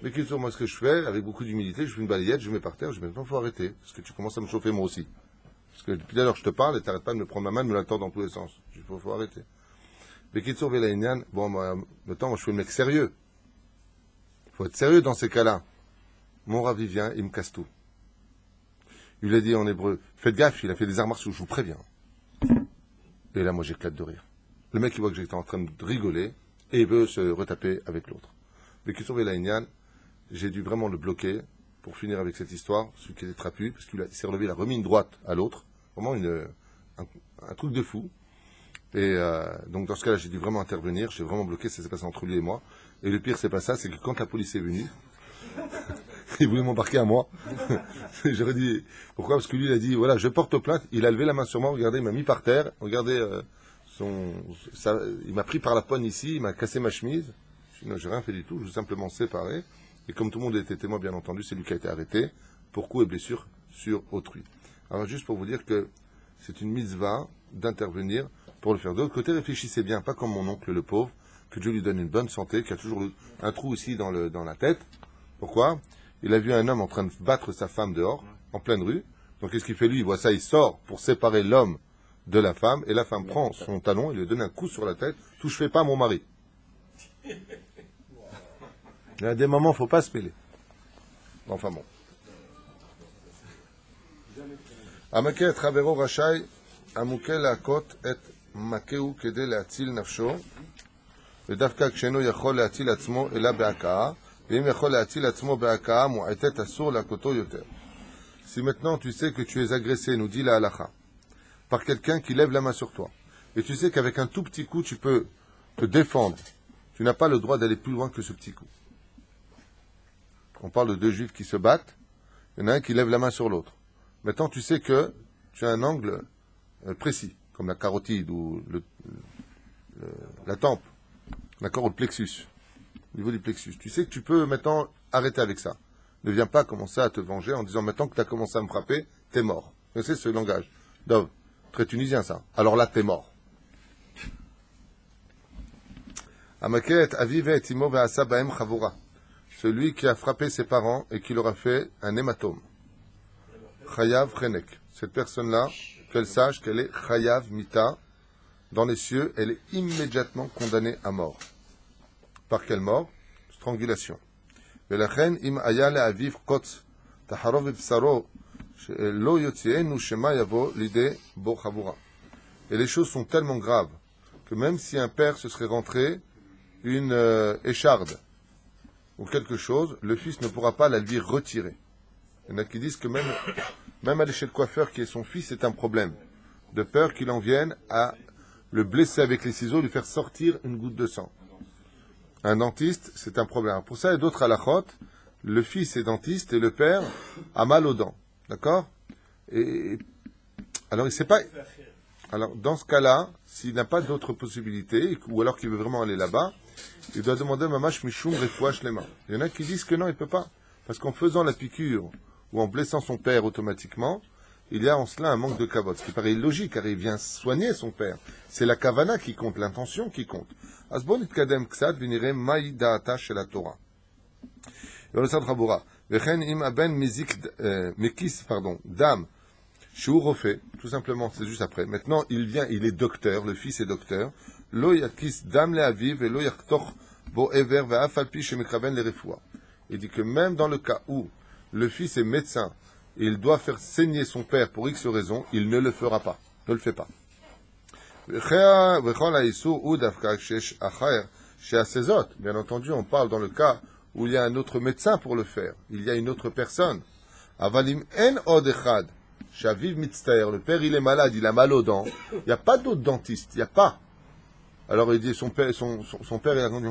Mais culture, moi, ce que je fais, avec beaucoup d'humilité, je fais une balayette, je mets par terre, je dis, maintenant, faut arrêter. Parce que tu commences à me chauffer moi aussi. Parce que depuis l'heure, je te parle et t'arrêtes pas de me prendre ma main, de me la tordre dans tous les sens. Il faut arrêter. Mais culture, Vélaïnian, bon, maintenant, moi, je suis le mec sérieux. Faut être sérieux dans ces cas-là. Mon Rav, il vient, il me casse tout. Il lui a dit en hébreu, faites gaffe, il a fait des arts martiaux, je vous préviens. Et là, moi, j'éclate de rire. Le mec, il voit que j'étais en train de rigoler, et il veut se retaper avec l'autre. Mais qui sauve Laïnian, j'ai dû vraiment le bloquer, pour finir avec cette histoire, celui qui était trapu, parce qu'il s'est relevé, il a remis une droite à l'autre. Vraiment un truc de fou. Et donc, dans ce cas-là, j'ai dû vraiment intervenir, j'ai vraiment bloqué, ça s'est passé entre lui et moi. Et le pire, c'est pas ça, c'est que quand la police est venue, il voulait m'embarquer à moi. J'aurais dit, pourquoi? Parce que lui, il a dit, voilà, je porte plainte. Il a levé la main sur moi, regardez, il m'a mis par terre. Regardez, il m'a pris par la poigne ici, il m'a cassé ma chemise. Je dis, non, j'ai rien fait du tout, je suis simplement séparé. Et comme tout le monde était témoin, bien entendu, c'est lui qui a été arrêté pour coups et blessures sur autrui. Alors, juste pour vous dire que c'est une mitzvah d'intervenir pour le faire. De l'autre côté, réfléchissez bien, pas comme mon oncle, le pauvre, que Dieu lui donne une bonne santé, qui a toujours un trou ici dans la tête. Pourquoi? Il a vu un homme en train de battre sa femme dehors, en pleine rue. Donc qu'est-ce qu'il fait lui? Il voit ça, il sort pour séparer l'homme de la femme, et la femme prend son talon, il lui donne un coup sur la tête. Touche pas à mon mari. Il y a des moments, il ne faut pas se mêler. Enfin bon. המכה את חברו רשאי המוכה להכות את מכהו כדי להציל נפשו, ודווקא כשאינו יכול להציל עצמו אלא בהכאה, ואם יכול להציל עצמו בהכאה מועטת אסור להכותו יותר. Si maintenant tu sais que tu es agressé, nous dit la halakha, par quelqu'un qui lève la main sur toi, et tu sais qu'avec un tout petit coup tu peux te défendre, tu n'as pas le droit d'aller plus loin que ce petit coup. On parle de deux juifs qui se battent, il y en a un qui lève la main sur l'autre. Maintenant tu sais que tu as un angle précis, comme la carotide ou la tempe, d'accord, ou le plexus, au niveau du plexus. Tu sais que tu peux maintenant arrêter avec ça. Ne viens pas commencer à te venger en disant maintenant que tu as commencé à me frapper, t'es mort. Vous savez ce langage? Dov, très tunisien ça. Alors là, t'es mort. Celui qui a frappé ses parents et qui leur a fait un hématome. Chayav Chenek. Cette personne-là, qu'elle sache qu'elle est Chayav Mita. Dans les cieux, elle est immédiatement condamnée à mort. Par quelle mort? Strangulation. ולכן אם היה לאביו קוץ תחרוב בבשרו שלא יוציאנו שמא יבוא לידי בו חבורה. Et les choses sont tellement graves que même si un père se serait rentré une écharde ou quelque chose, le fils ne pourra pas la lui retirer. Il y en a qui disent que même aller chez le coiffeur qui est son fils, c'est un problème. De peur qu'il en vienne à le blesser avec les ciseaux, lui faire sortir une goutte de sang. Un dentiste, c'est un problème. Pour ça, il y a d'autres halachot. Le fils est dentiste et le père a mal aux dents. D'accord? Et alors, il ne sait pas. Alors, dans ce cas-là, s'il n'a pas d'autre possibilité, ou alors qu'il veut vraiment aller là-bas, il doit demander Mamash Mishum Refouach Lema. Il y en a qui disent que non, il ne peut pas. Parce qu'en faisant la piqûre ou en blessant son père automatiquement, il y a en cela un manque de kavod. Ce qui paraît illogique, car il vient soigner son père. C'est la kavana qui compte, l'intention qui compte. Asbon itkadem ksad vinire maï da'ata shel Torah. Yoresad Rabura. Vechen im aben mekis, dam, shu refait, tout simplement, c'est juste après. Maintenant, il est docteur, le fils est docteur. Lo yakis dam le aviv et lo yaktoch bo ever ve'afalpi shemekraven le refoua. Il dit que même dans le cas où le fils est médecin et il doit faire saigner son père pour X raison, il ne le fera pas, ne le fait pas. Bien entendu, on parle dans le cas où il y a un autre médecin pour le faire, il y a une autre personne. Avalim en od echad Shaviv mitztaer, le père il est malade, il a mal aux dents, il n'y a pas d'autre dentiste, il n'y a pas. Alors il dit, son père il a dit,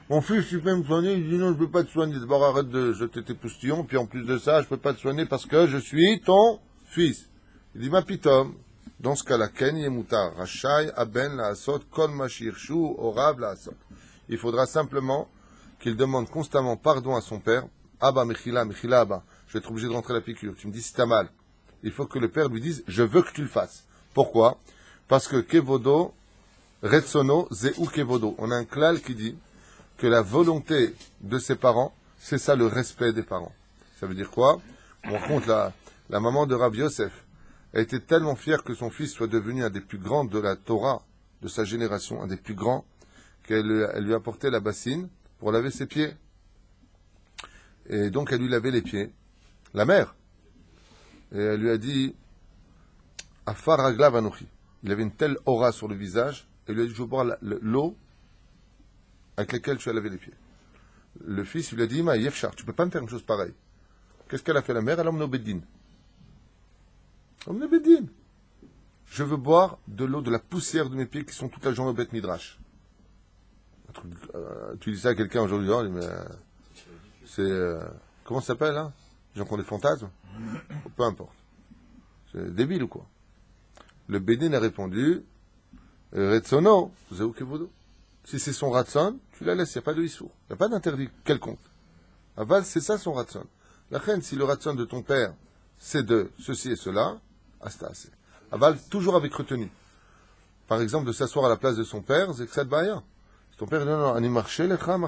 mon fils, tu peux me soigner? Il dit, non, je ne peux pas te soigner. D'abord, arrête de jeter tes poustillons, puis en plus de ça, je ne peux pas te soigner parce que je suis ton fils. Il dit, ma pitom, dans ce cas-là, ken yemutar, rachai, aben la asot, kol mashirshu, orav la asot. Il faudra simplement qu'il demande constamment pardon à son père. Abba, mechila, abba. Je vais être obligé de rentrer la piqûre. Tu me dis si t'as mal. Il faut que le père lui dise, je veux que tu le fasses. Pourquoi? Parce que kevodo, retsono, zeu kevodo. On a un klal qui dit que la volonté de ses parents, c'est ça le respect des parents. Ça veut dire quoi? On raconte la maman de Rav Yosef. Elle était tellement fière que son fils soit devenu un des plus grands de la Torah de sa génération, un des plus grands, qu'elle lui apportait la bassine pour laver ses pieds. Et donc elle lui lavait les pieds, la mère. Et elle lui a dit, Afar raglav anochi. Il avait une telle aura sur le visage, elle lui a dit, je veux boire l'eau avec laquelle tu as lavé les pieds. Le fils lui a dit, Ma yefchar, tu peux pas me faire une chose pareille. Qu'est-ce qu'elle a fait la mère? Elle a emmené au Beddin. Emmené au Beddin. Je veux boire de l'eau, de la poussière de mes pieds qui sont toute la journée au Beth Midrash. Tu dis ça à quelqu'un aujourd'hui, mais c'est... comment ça s'appelle, hein? Les gens qui ont des fantasmes? Peu importe. C'est débile ou quoi? Le Bédin a répondu, Retsono, zeu kevodo. Si c'est son ratson, tu la laisses, il n'y a pas de issour. Il n'y a pas d'interdit quelconque. Aval, c'est ça son ratson. La reine, si le ratson de ton père, c'est de ceci et cela, asta assez. Aval, toujours avec retenue. Par exemple, de s'asseoir à la place de son père, zeksad baya. Si ton père dit non, ani marché lecha.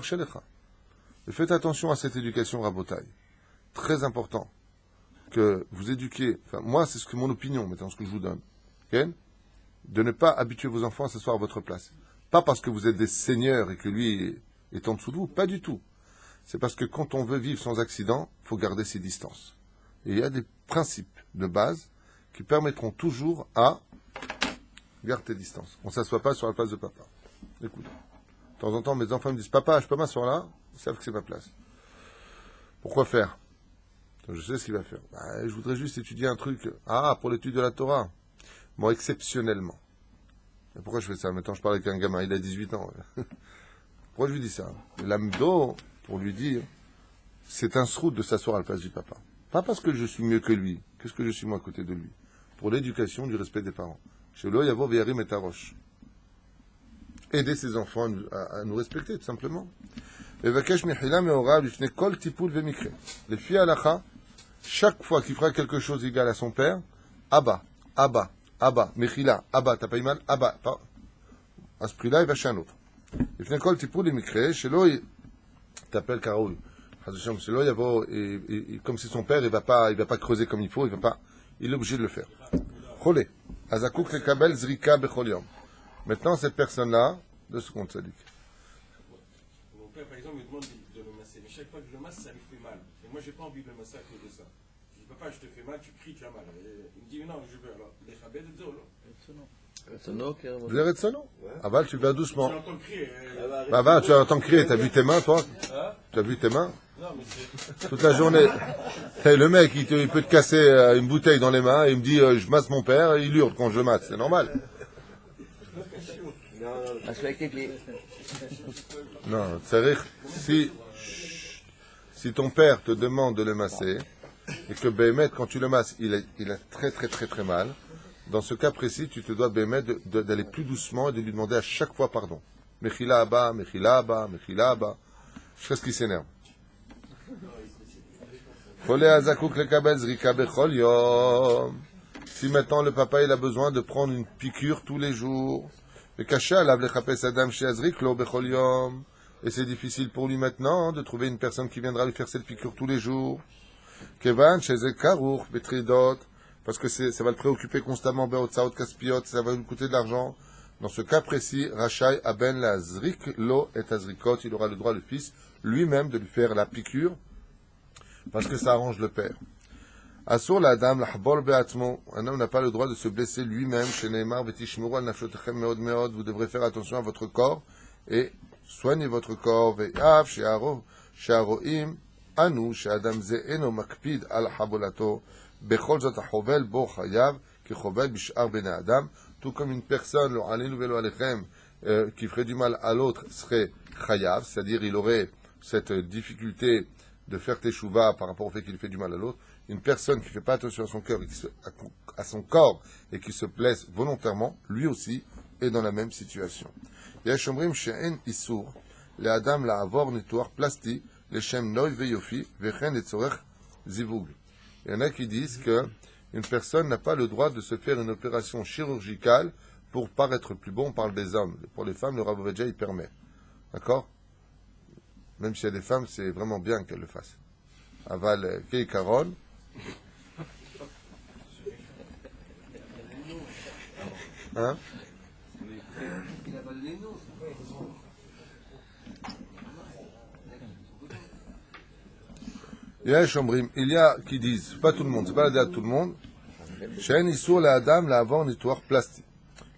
Et faites attention à cette éducation rabotaille. Très important. Que vous éduquiez, enfin, moi, c'est mon opinion, maintenant, ce que je vous donne. Okay? De ne pas habituer vos enfants à s'asseoir à votre place. Pas parce que vous êtes des seigneurs et que lui est en dessous de vous, pas du tout. C'est parce que quand on veut vivre sans accident, il faut garder ses distances. Et il y a des principes de base qui permettront toujours à garder tes distances. On ne s'assoit pas sur la place de papa. Écoute, de temps en temps, mes enfants me disent, papa, je peux m'asseoir là? Ils savent que c'est ma place. Pourquoi faire? Je sais ce qu'il va faire. Je voudrais juste étudier un truc. Ah, pour l'étude de la Torah. Moi, exceptionnellement. Et pourquoi je fais ça? Maintenant, je parle avec un gamin, il a 18 ans. Pourquoi je lui dis ça? L'amdo, pour lui dire, c'est un srout de s'asseoir à la place du papa. Pas parce que je suis mieux que lui. Qu'est-ce que je suis moi à côté de lui? Pour l'éducation du respect des parents. Chez lo yavo veyarim et tarosh. Aider ses enfants à nous respecter, tout simplement. Les filles halacha, chaque fois qu'il fera quelque chose égal à son père, Abba, Mechila, Abba, t'as pas eu mal, Abba. À ce prix-là, il va chez un autre. Il fait un col tipul et mikre, chez l'eau, il t'appelle Karoui. Chez l'eau, comme c'est son père, il va pas creuser comme il faut, il est obligé de le faire. Cholé. Azakouk le kabel zrika becholium. Maintenant, cette personne-là, 2 secondes, ça dit. Mon père, par exemple, me demande de le masser. Mais chaque fois que je le masse, ça lui fait mal. Et moi, j'ai pas envie de le masser à cause de ça. Je dis, papa, je te fais mal, tu cries, tu as mal. Et il me dit, non, je veux. Alors, les chabed de zolo. Vous avez de ça, non? Aval, tu vas doucement. Tu entends crier. Aval, tu entends crier. T'as vu tes mains, toi? Tu as vu tes mains? Non, mais c'est. Toute la journée. Hey, le mec, il peut te casser une bouteille dans les mains et il me dit, je masse mon père, et il hurle quand je le masse. C'est normal. Avec tes pieds. Non, c'est-à-dire, si ton père te demande de le masser, et que Béhémet, quand tu le masses, il a très très très très mal, dans ce cas précis, tu te dois, Béhémet, d'aller plus doucement et de lui demander à chaque fois pardon. Mechila Abba. Je sais ce qui s'énerve. Si maintenant le papa il a besoin de prendre une piqûre tous les jours, et c'est difficile pour lui maintenant de trouver une personne qui viendra lui faire cette piqûre tous les jours. Parce que ça va le préoccuper constamment, ça va lui coûter de l'argent. Dans ce cas précis, Rachai Aben la Zrik Lo et Azrikot, il aura le droit, le fils, lui-même, de lui faire la piqûre, parce que ça arrange le père. Assur la dame, la habor be'atmo, un homme n'a pas le droit de se blesser lui-même, chez Neymar, Betishmuru al nafshotechem meod meod, vous devrez faire attention à votre corps, et soignez votre corps, ve'av, she'aroim, אנו שאדם זה אינו מקפיד על חבולתו, בכל זאת החובל בו חייב, כחובל בשאר בני אדם, tout comme une personne, lo alenu velo alechem, qui ferait du mal à l'autre, serait chayav, c'est-à-dire il aurait cette difficulté de faire teshuva par rapport au fait qu'il fait du mal à l'autre. Une personne qui ne fait pas attention à son cœur, à son corps, et qui se blesse volontairement, lui aussi est dans la même situation. יש אומרים שאין איסור לאדם לעבור ניתוח פלסטי לשם נוי ויופי וכן לצורך זיווג. Il y en a qui disent que une personne n'a pas le droit de se faire une opération chirurgicale pour paraître plus bon, on parle des hommes. Pour les femmes, le Rav Ovadia, il permet. D'accord? Même s'il y a des femmes, c'est vraiment bien qu'elles le fassent. Aval, Kei Karon. Hein? Il y a qui disent, pas tout le monde, c'est pas la date de tout le monde, שאין איסור לאדם לעבור ניתוח פלסטי,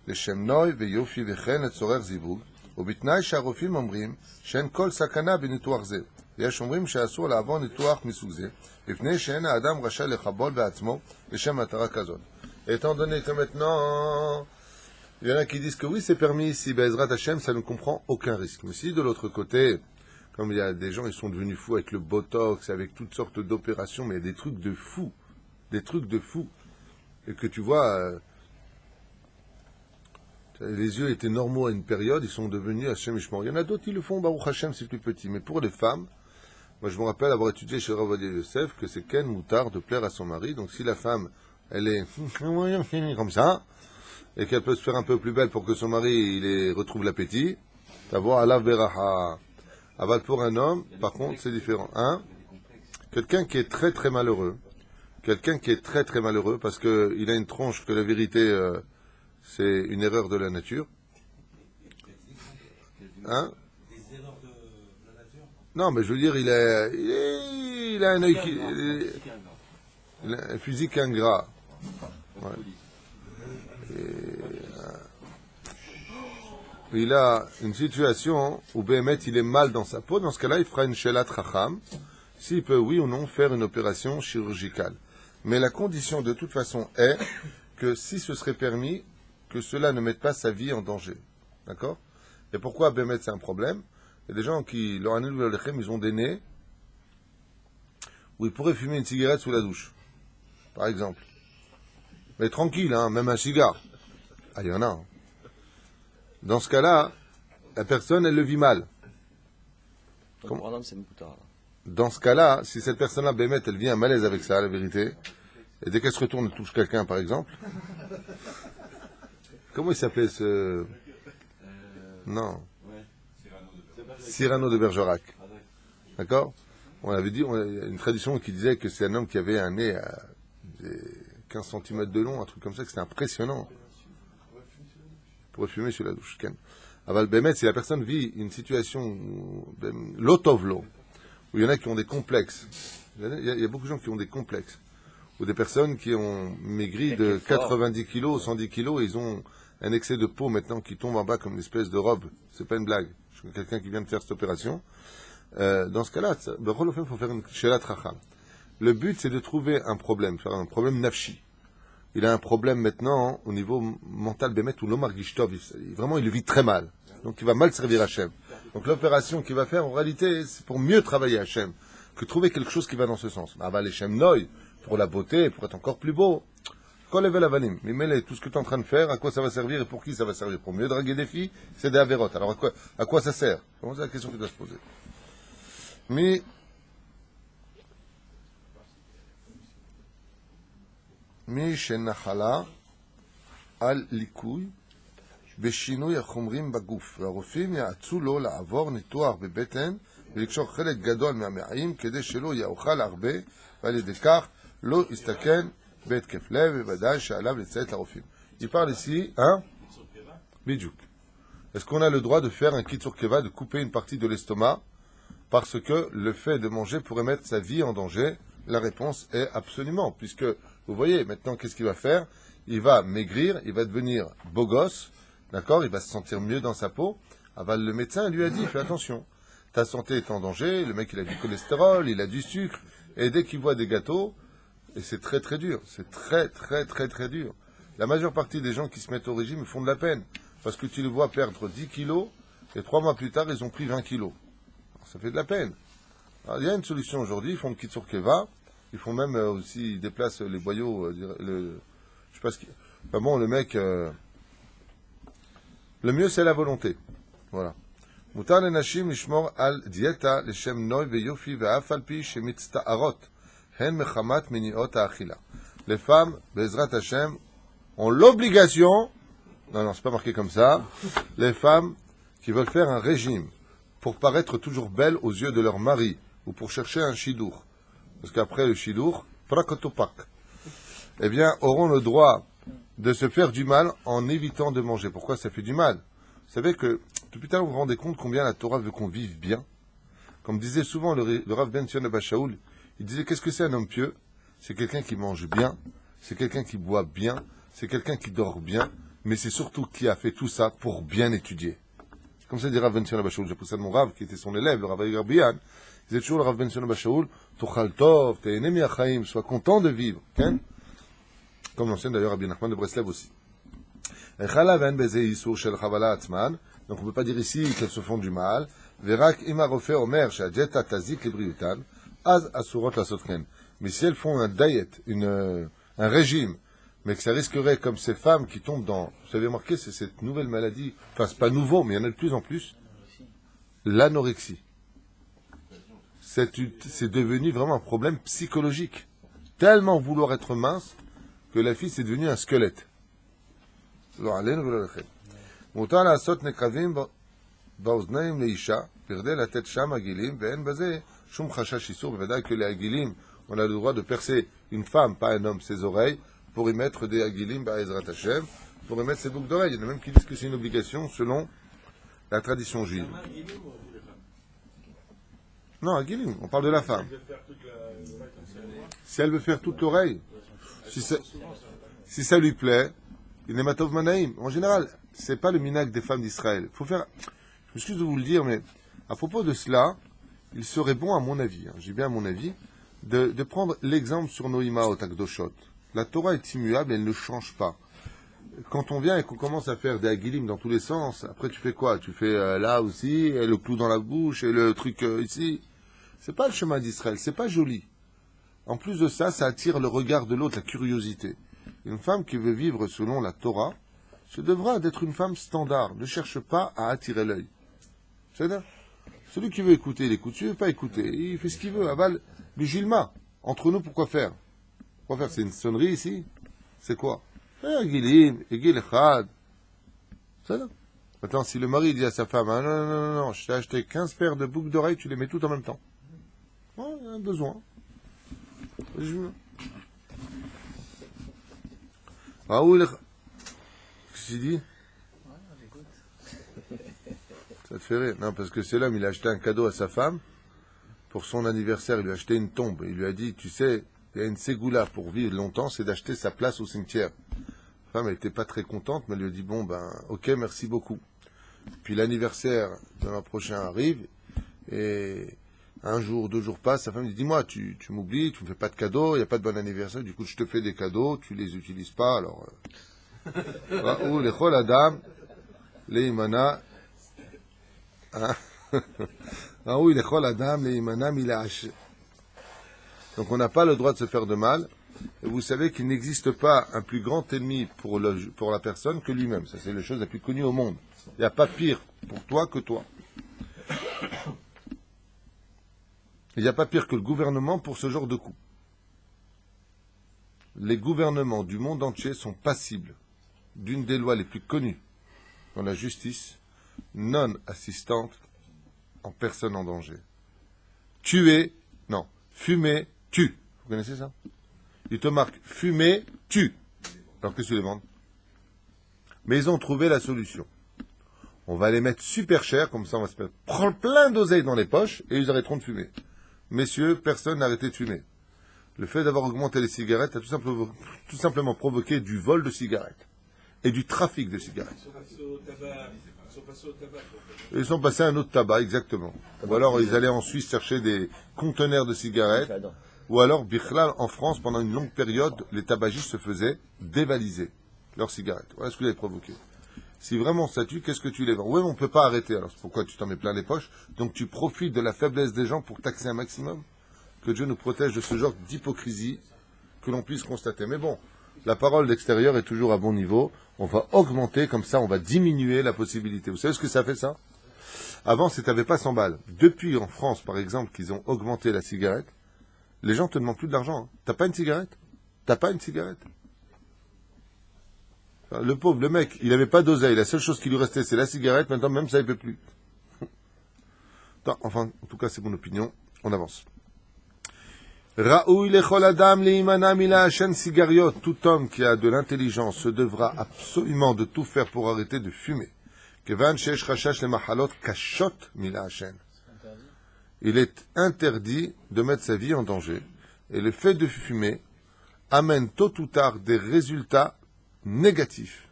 לשם נוי ויופי וכן לצורך זיווג, ובתנאי שהרופאים אומרים שאין כל סכנה בניתוח זה. יש אומרים שאסור לעבור ניתוח מסוג זה, לפני שאין האדם רשאי לחבול בעצמו לשם מטרה כזאת. Étant donné que maintenant, il y en a qui disent que oui, c'est permis, si Be'ezrat Hashem, ça ne comprend aucun risque. Mais si de l'autre côté, comme il y a des gens, ils sont devenus fous avec le botox, avec toutes sortes d'opérations, mais il y a des trucs de fous, et que tu vois, les yeux étaient normaux à une période, ils sont devenus Hashem Ishmor. Il y en a d'autres qui le font, Baruch Hashem, c'est plus petit. Mais pour les femmes, moi je me rappelle avoir étudié chez Rav Ovadia Yosef que c'est Ken Moutar de plaire à son mari. Donc si la femme, elle est comme ça, et qu'elle peut se faire un peu plus belle pour que son mari retrouve l'appétit, t'avoir Alav Beraha. Aval pour un homme, par contre, c'est différent. Hein? Quelqu'un qui est très très malheureux, parce qu'il a une tronche que la vérité, c'est une erreur de la nature. Hein? Des erreurs de la nature? Non, mais je veux dire, il a un œil qui... Il a un physique ingrat. Ouais. Il a une situation où Béhémet, il est mal dans sa peau. Dans ce cas-là, il fera une shelat chacham. S'il peut, oui ou non, faire une opération chirurgicale. Mais la condition, de toute façon, est que si ce serait permis, que cela ne mette pas sa vie en danger. D'accord? Et pourquoi Béhémet, c'est un problème? Il y a des gens qui, ils ont des nez où ils pourraient fumer une cigarette sous la douche. Par exemple. Mais tranquille, hein, même un cigare. Ah, il y en a. Hein. Dans ce cas-là, la personne, elle le vit mal. Dans ce cas-là, si cette personne-là, Bémet, elle vit un malaise avec ça, la vérité, et dès qu'elle se retourne, elle touche quelqu'un, par exemple. Comment il s'appelait ce... Non. Cyrano de Bergerac. D'accord? On avait dit, il y a une tradition qui disait que c'est un homme qui avait un nez à 15 cm de long, un truc comme ça, que c'était impressionnant. Pour fumer sur la douche. Aval Bémet, si la personne vit une situation lotovlo, où il y en a qui ont des complexes, il y a beaucoup de gens qui ont des complexes, ou des personnes qui ont maigri de 90 kilos, 110 kilos, et ils ont un excès de peau maintenant qui tombe en bas comme une espèce de robe. C'est pas une blague. Je connais quelqu'un qui vient de faire cette opération. Dans ce cas-là, il faut faire une shelat chacham. Le but, c'est de trouver un problème, faire un problème nafshi. Il a un problème maintenant au niveau mental, Bémet, ou l'Omar Gishtov, vraiment il le vit très mal. Donc il va mal servir Hachem. Donc l'opération qu'il va faire, en réalité, c'est pour mieux travailler Hachem, que trouver quelque chose qui va dans ce sens. Ah bah les Shem Noy, pour la beauté, pour être encore plus beau. Kolevel Avalim, mais tout ce que tu es en train de faire, à quoi ça va servir et pour qui ça va servir? Pour mieux draguer des filles, c'est des avérotes. Alors à quoi ça sert? C'est la question qui doit se poser. Mais מי שנחלה על ליקוי בשינוי החומרים בגוף, והרופאים יעצו לו לעבור ניתוח בבטן ולקשור חלק גדול מהמעיים כדי שלא יאכל הרבה, ועל ידי כך לא יסתכן בהתקף לב, ובוודאי שעליו לציית לרופאים. Il parle ici, hein? Bidjouk. Est-ce qu'on a le droit de faire un kitsur keva, de couper une partie de l'estomac, parce que le fait de manger pourrait mettre sa vie en danger? La réponse est absolument, puisque vous voyez, maintenant, qu'est-ce qu'il va faire? Il va maigrir, il va devenir beau gosse, d'accord? Il va se sentir mieux dans sa peau. Le médecin lui a dit, fais attention. ta santé est en danger, le mec il a du cholestérol, il a du sucre, et dès qu'il voit des gâteaux, et c'est très très dur, c'est très très très très dur. La majeure partie des gens qui se mettent au régime font de la peine, parce que tu les vois perdre 10 kilos, et 3 mois plus tard, ils ont pris 20 kilos. Alors, ça fait de la peine. Alors, il y a une solution aujourd'hui, ils font le kitsur keva, ils font même aussi, ils déplacent les boyaux, je sais pas ce qui... Enfin bon, le mec... le mieux, c'est la volonté. Voilà. Mutar le nashim lishmor al dieta leshem noy veyofi ve'af al pi shemitzta'arot hen mechamat miniot ha'achila. Les femmes, Bezrat Hashem, ont l'obligation, non, c'est pas marqué comme ça, les femmes qui veulent faire un régime pour paraître toujours belles aux yeux de leur mari ou pour chercher un shidour. Parce qu'après le shidour, prakotopak, eh bien, auront le droit de se faire du mal en évitant de manger. Pourquoi ça fait du mal? Vous savez que, depuis tout à l'heure, vous vous rendez compte combien la Torah veut qu'on vive bien? Comme disait souvent le Rav Ben Sion Abba Shaul, il disait, qu'est-ce que c'est un homme pieux? C'est quelqu'un qui mange bien, c'est quelqu'un qui boit bien, c'est quelqu'un qui dort bien, mais c'est surtout qui a fait tout ça pour bien étudier. Comme ça dit Rav Ben Sion Abba Shaul, j'ai poussé de mon Rav, qui était son élève, le Rav Garbian, il disait toujours le Rav Ben Sion Abba Shaul, Tochal Tov, Te'ene mi'achaim, sois content de vivre, hein? Comme l'enseigne d'ailleurs Rabbi Nachman de Breslev aussi. Donc on ne peut pas dire ici qu'elles se font du mal. Mais si elles font un diet, un régime, mais que ça risquerait, comme ces femmes qui tombent dans... Vous avez remarqué, c'est cette nouvelle maladie, enfin c'est pas nouveau, mais il y en a de plus en plus, l'anorexie. C'est devenu vraiment un problème psychologique. Tellement vouloir être mince, que la fille c'est devenue un squelette. מותר לעשות נקבים באוזניים לאישה, בכדי לתת שם עגילים, ואין בזה שום חשש איסור, בוודאי que les עגילים, on a le droit de percer une femme, pas un homme, ses oreilles, pour y mettre des עגילים בעזרת השם, pour y mettre ses boucles d'oreilles. Il y en a même qui disent que c'est une obligation selon la tradition juive. Non, עגילים, on parle de la femme. Si elle veut faire toute l'oreille, si ça lui plaît, il n'est matov manaïm. En général, c'est pas le minag des femmes d'Israël. Faut faire, je m'excuse de vous le dire, mais à propos de cela, il serait bon, à mon avis, j'ai bien à mon avis, de prendre l'exemple sur nos imaot akdoshot. La Torah est immuable, elle ne change pas. Quand on vient et qu'on commence à faire des agilim dans tous les sens, après tu fais quoi? Tu fais là aussi, et le clou dans la bouche, et le truc ici. C'est pas le chemin d'Israël, c'est pas joli. En plus de ça, ça attire le regard de l'autre, la curiosité. Une femme qui veut vivre selon la Torah se devra d'être une femme standard. Ne cherche pas à attirer l'œil. C'est-à-dire, celui qui veut écouter, il écoute. Celui qui ne veut pas écouter, il fait ce qu'il veut. Aval, Bijilma. Entre nous, pourquoi faire? Pourquoi faire? C'est une sonnerie ici? C'est quoi? Gilim, Egil Echad. C'est-à-dire. Maintenant, si le mari dit à sa femme, ah, non, je t'ai acheté 15 paires de boucles d'oreilles, tu les mets toutes en même temps. Oh, il y a un besoin. Raoul, qu'est-ce qu'il dit? Ça te fait rire? Non, parce que c'est l'homme, il a acheté un cadeau à sa femme. Pour son anniversaire, il lui a acheté une tombe. Il lui a dit, tu sais, il y a une ségoula pour vivre longtemps, c'est d'acheter sa place au cimetière. La femme, elle n'était pas très contente, mais elle lui a dit, bon, ben, ok, merci beaucoup. Puis l'anniversaire de l'an prochain arrive, et un jour, 2 jours passent, sa femme dit, dis-moi, tu m'oublies, tu me fais pas de cadeaux, il n'y a pas de bon anniversaire, du coup je te fais des cadeaux, tu les utilises pas, alors... Ou les chol adam, les imana... Donc on n'a pas le droit de se faire de mal, et vous savez qu'il n'existe pas un plus grand ennemi pour la personne que lui-même. Ça c'est la chose la plus connue au monde. Il n'y a pas pire pour toi que toi. Il n'y a pas pire que le gouvernement pour ce genre de coup. Les gouvernements du monde entier sont passibles d'une des lois les plus connues dans la justice, non assistante en personne en danger. Fumer, tue. Vous connaissez ça? Il te marque fumer, tue. Alors qu'est-ce que tu demandes? Mais ils ont trouvé la solution. On va les mettre super cher, comme ça on va se prendre plein d'oseilles dans les poches et ils arrêteront de fumer. Messieurs, personne n'a arrêté de fumer. Le fait d'avoir augmenté les cigarettes a tout simplement provoqué du vol de cigarettes et du trafic de cigarettes. sont passés au tabac. Ils sont passés à un autre tabac, exactement. Ou alors ils allaient en Suisse chercher des conteneurs de cigarettes. J'adore. Ou alors, Bichlal, en France, pendant une longue période, les tabagistes se faisaient dévaliser leurs cigarettes. Voilà ce que vous avez provoqué. Si vraiment ça tue, qu'est-ce que tu les vends? Oui, mais on ne peut pas arrêter. Alors, c'est pourquoi tu t'en mets plein les poches. Donc, tu profites de la faiblesse des gens pour taxer un maximum. Que Dieu nous protège de ce genre d'hypocrisie que l'on puisse constater. Mais bon, la parole d'extérieur est toujours à bon niveau. On va augmenter, comme ça, on va diminuer la possibilité. Vous savez ce que ça fait, ça? Avant, c'était pas 100 balles. Depuis, en France, par exemple, qu'ils ont augmenté la cigarette, les gens te demandent plus d'argent. Hein. T'as pas une cigarette? T'as pas une cigarette? Enfin, le pauvre, le mec, il avait pas d'oseille. La seule chose qui lui restait, c'est la cigarette. Maintenant, même ça, il peut plus. Enfin, en tout cas, c'est mon opinion. On avance. Raoui lechol adam leimana mila Hashem sigariot. Tout homme qui a de l'intelligence se devra absolument de tout faire pour arrêter de fumer. Kevan shesh rashash le machalot kashot mila Hashem. Il est interdit de mettre sa vie en danger. Et le fait de fumer amène tôt ou tard des résultats négatifs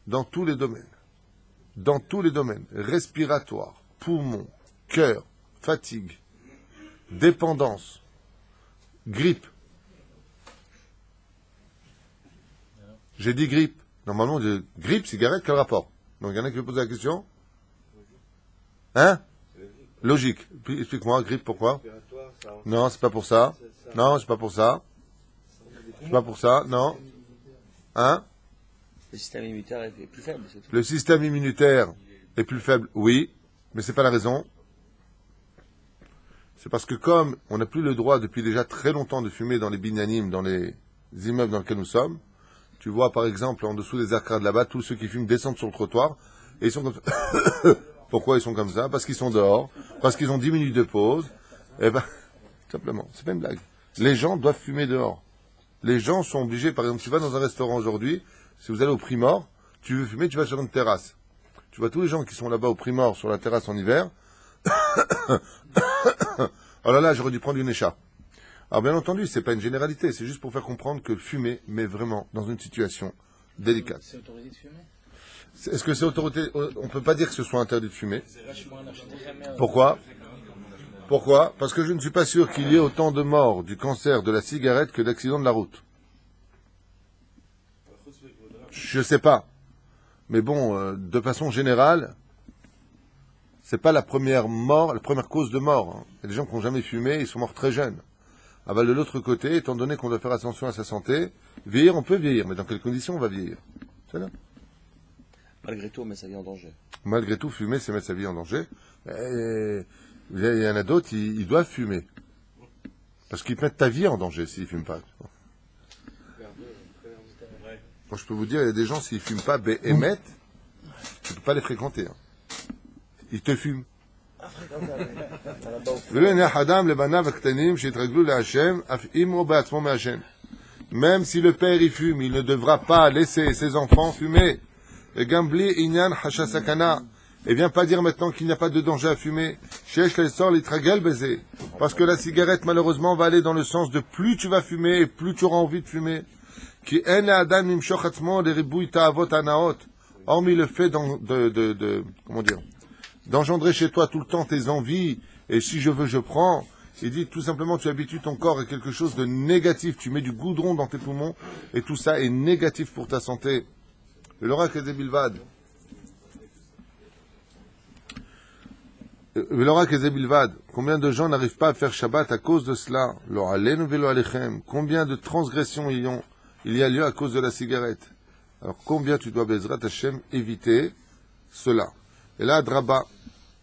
dans tous les domaines. Dans tous les domaines. Respiratoire, poumon, cœur, fatigue, dépendance, grippe. J'ai dit grippe. Normalement, on dit grippe, cigarette, quel rapport? Donc il y en a qui me posent la question. Hein? Logique. Puis, explique-moi, grippe, pourquoi? Non, c'est pas pour ça. Non, c'est pas pour ça. C'est pas pour ça, non. Hein? Le système immunitaire est plus faible, c'est tout. Le système immunitaire est plus faible, oui, mais c'est pas la raison. C'est parce que comme on n'a plus le droit depuis déjà très longtemps de fumer dans les binyanim, dans les immeubles dans lesquels nous sommes, tu vois par exemple en dessous des arcades là-bas, tous ceux qui fument descendent sur le trottoir et ils sont comme ça. Pourquoi ils sont comme ça? Parce qu'ils sont dehors, parce qu'ils ont 10 minutes de pause. Eh ben, simplement, c'est pas une blague. Les gens doivent fumer dehors. Les gens sont obligés, par exemple, tu vas dans un restaurant aujourd'hui, si vous allez au Primor, tu veux fumer, tu vas sur une terrasse. Tu vois tous les gens qui sont là-bas au Primor, sur la terrasse en hiver. Oh là là, j'aurais dû prendre une écharpe. Alors bien entendu, c'est pas une généralité, c'est juste pour faire comprendre que fumer met vraiment dans une situation délicate. C'est autorisé de fumer? Est-ce que c'est autorité? On ne peut pas dire que ce soit interdit de fumer. Pourquoi? Pourquoi? Parce que je ne suis pas sûr qu'il y ait autant de morts du cancer de la cigarette que d'accidents de la route. Je sais pas. Mais bon, de façon générale, c'est pas la première mort, la première cause de mort. Hein. Il y a des gens qui n'ont jamais fumé, ils sont morts très jeunes. Ah bah, de l'autre côté, étant donné qu'on doit faire attention à sa santé, vieillir, on peut vieillir, mais dans quelles conditions on va vieillir? C'est là. Malgré tout, on met sa vie en danger. Malgré tout, fumer, c'est mettre sa vie en danger. Et il y en a d'autres, ils doivent fumer. Parce qu'ils mettent ta vie en danger s'ils ne fument pas. Moi, je peux vous dire, il y a des gens, s'ils ne fument pas, émettent, tu ne peux pas les fréquenter. Hein. Ils te fument. Même si le père y fume, il ne devra pas laisser ses enfants fumer. Et Gambli Inyan Hashasakana. Et viens pas dire maintenant qu'il n'y a pas de danger à fumer. Parce que la cigarette, malheureusement, va aller dans le sens de plus tu vas fumer et plus tu auras envie de fumer. Hormis le fait comment dire, d'engendrer chez toi tout le temps tes envies, et si je veux, je prends. Il dit tout simplement, tu habitues ton corps à quelque chose de négatif. Tu mets du goudron dans tes poumons, et tout ça est négatif pour ta santé. Le Lora Kezebilvad. Le Lora Kezebilvad. Combien de gens n'arrivent pas à faire Shabbat à cause de cela? Lo alenu velo alechem. Combien de transgressions il y a lieu à cause de la cigarette? Alors combien tu dois, Bezrat Hashem, éviter cela? Et là, Draba,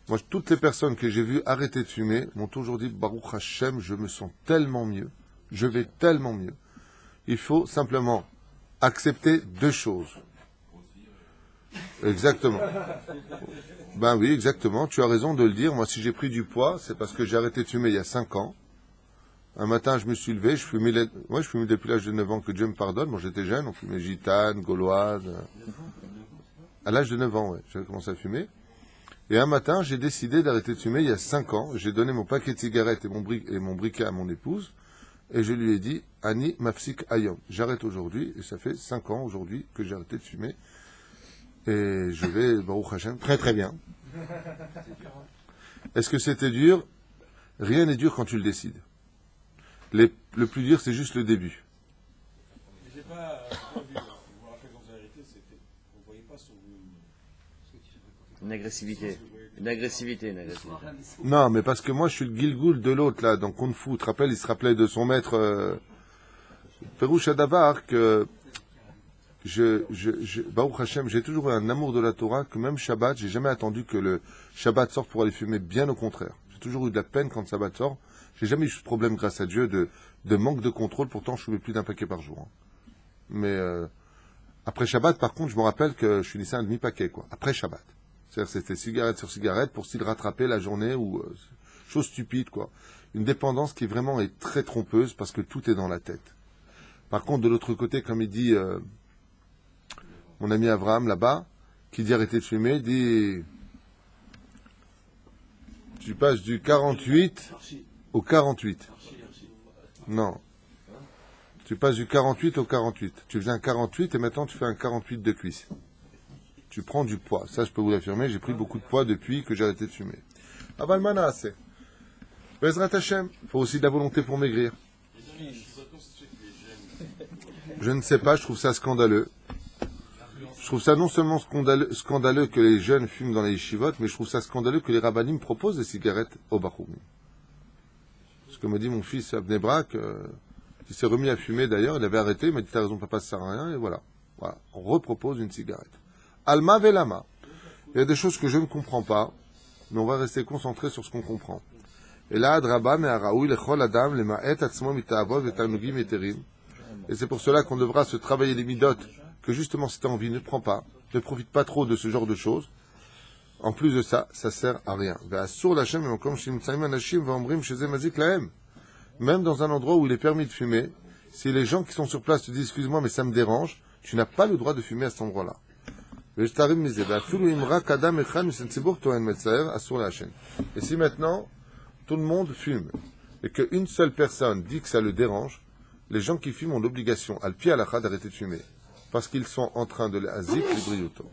moi, toutes les personnes que j'ai vues arrêter de fumer m'ont toujours dit, Baruch Hashem, je me sens tellement mieux. Je vais tellement mieux. Il faut simplement accepter deux choses. Exactement. Ben oui, exactement. Tu as raison de le dire. Moi, si j'ai pris du poids, c'est parce que j'ai arrêté de fumer il y a 5 ans. Un matin, je me suis levé, je fumais depuis l'âge de 9 ans, que Dieu me pardonne. Bon, j'étais jeune, on fumait gitane, gauloise. À l'âge de 9 ans, ouais, j'avais commencé à fumer. Et un matin, j'ai décidé d'arrêter de fumer il y a 5 ans. J'ai donné mon paquet de cigarettes et mon briquet à mon épouse. Et je lui ai dit, Ani mafsik ayom. J'arrête aujourd'hui. Et ça fait 5 ans aujourd'hui que j'ai arrêté de fumer. Et je vais, Baruch Hashem, très très bien. Est-ce que c'était dur? Rien n'est dur quand tu le décides. Le plus dur, c'est juste le début. J'ai pas vu, je me rappelle quand vous avez arrêté, c'était, on ne voyait pas sur Une agressivité. Une agressivité. Non, mais parce que moi, je suis le Gilgoul de l'autre, là, dans Kung Fu. Tu te rappelles, il se rappelait de son maître, Perouche Adavar, que Baruch Hashem, j'ai toujours eu un amour de la Torah, que même Shabbat, j'ai jamais attendu que le Shabbat sorte pour aller fumer, bien au contraire. J'ai toujours eu de la peine quand Shabbat sort. J'ai jamais eu ce problème, grâce à Dieu, de manque de contrôle, pourtant je fumais plus d'un paquet par jour. Hein. Mais après Shabbat, par contre, je me rappelle que je finissais un demi-paquet, quoi, après Shabbat. C'est-à-dire c'était cigarette sur cigarette pour s'y rattraper la journée ou chose stupide, quoi. Une dépendance qui vraiment est très trompeuse parce que tout est dans la tête. Par contre, de l'autre côté, comme il dit mon ami Abraham là-bas, qui dit arrêter de fumer, dit tu passes du 48 au 48. Non. Tu passes du 48 au 48. Tu faisais un 48 et maintenant tu fais un 48 de cuisse. Tu prends du poids. Ça, je peux vous l'affirmer, j'ai pris beaucoup de poids depuis que j'ai arrêté de fumer. Aval Manasseh. Bezrat Hashem. Il faut aussi de la volonté pour maigrir. Je ne sais pas, je trouve ça scandaleux. Je trouve ça non seulement scandaleux que les jeunes fument dans les yeshivot, mais je trouve ça scandaleux que les rabbanim proposent des cigarettes aux bachoumim. Ce que me dit mon fils Abnei Brak, qui s'est remis à fumer d'ailleurs, il avait arrêté, il m'a dit t'as raison papa, ça sert à rien, et voilà. On repropose une cigarette. Alma velama. Il y a des choses que je ne comprends pas, mais on va rester concentré sur ce qu'on comprend. Et là, Adraba me'araoui lechol adam lema'et atzmo mita'avot ve'tanugim eterim. Et c'est pour cela qu'on devra se travailler les midotes, que justement si tu as envie, ne prends pas, ne profite pas trop de ce genre de choses. En plus de ça, ça sert à rien. Même dans un endroit où il est permis de fumer, si les gens qui sont sur place te disent excuse-moi mais ça me dérange, tu n'as pas le droit de fumer à cet endroit-là. Et si maintenant tout le monde fume et qu'une seule personne dit que ça le dérange, les gens qui fument ont l'obligation, al pi halakha, d'arrêter de fumer, parce qu'ils sont en train de l'azip libriuto.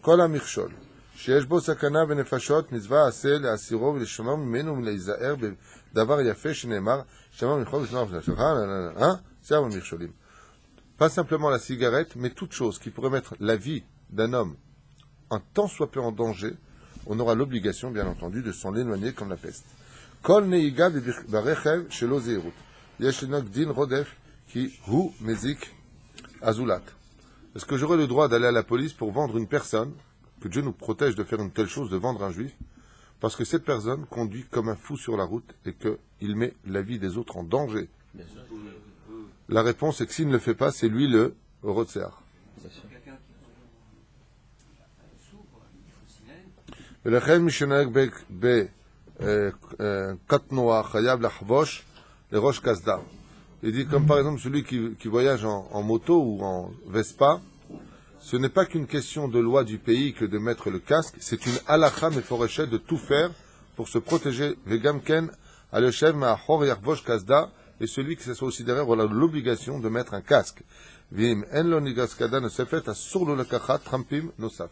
Kol ha-mirshol, sheyesh bo sakana benefashot, mitzvah aseh le'asiro ve'leshomar mimenu ve'leizaer bedavar yafeh shene'emar, shamar michol ve'shomar ve'shomar. Hein? C'est un mirsholim. Pas simplement la cigarette, mais toute chose qui pourrait mettre la vie d'un homme un tant soit peu en danger, on aura l'obligation, bien entendu, de s'en éloigner comme la peste. Kol neiga barechev shelo zeirut. Yesh lenok din rodef ki hu mezik azulat. Est-ce que j'aurais le droit d'aller à la police pour vendre une personne, que Dieu nous protège de faire une telle chose, de vendre un juif, parce que cette personne conduit comme un fou sur la route et qu'il met la vie des autres en danger? La réponse est que s'il ne le fait pas, c'est lui le rotseach. ולכן מי שנוהג בקטנוע חייב לחבוש לראש קסדה. Il dit comme par exemple celui qui voyage en moto ou en Vespa, ce n'est pas qu'une question de loi du pays que de mettre le casque, c'est une halakha meforeshet de tout faire pour se protéger. Vegamken aleshev ma'achor yarvosh kasda, et celui qui s'assoit aussi derrière aura l'obligation de mettre un casque. Vim en lo nigas kada ne se fait asur lo lekachat trampim nosaf.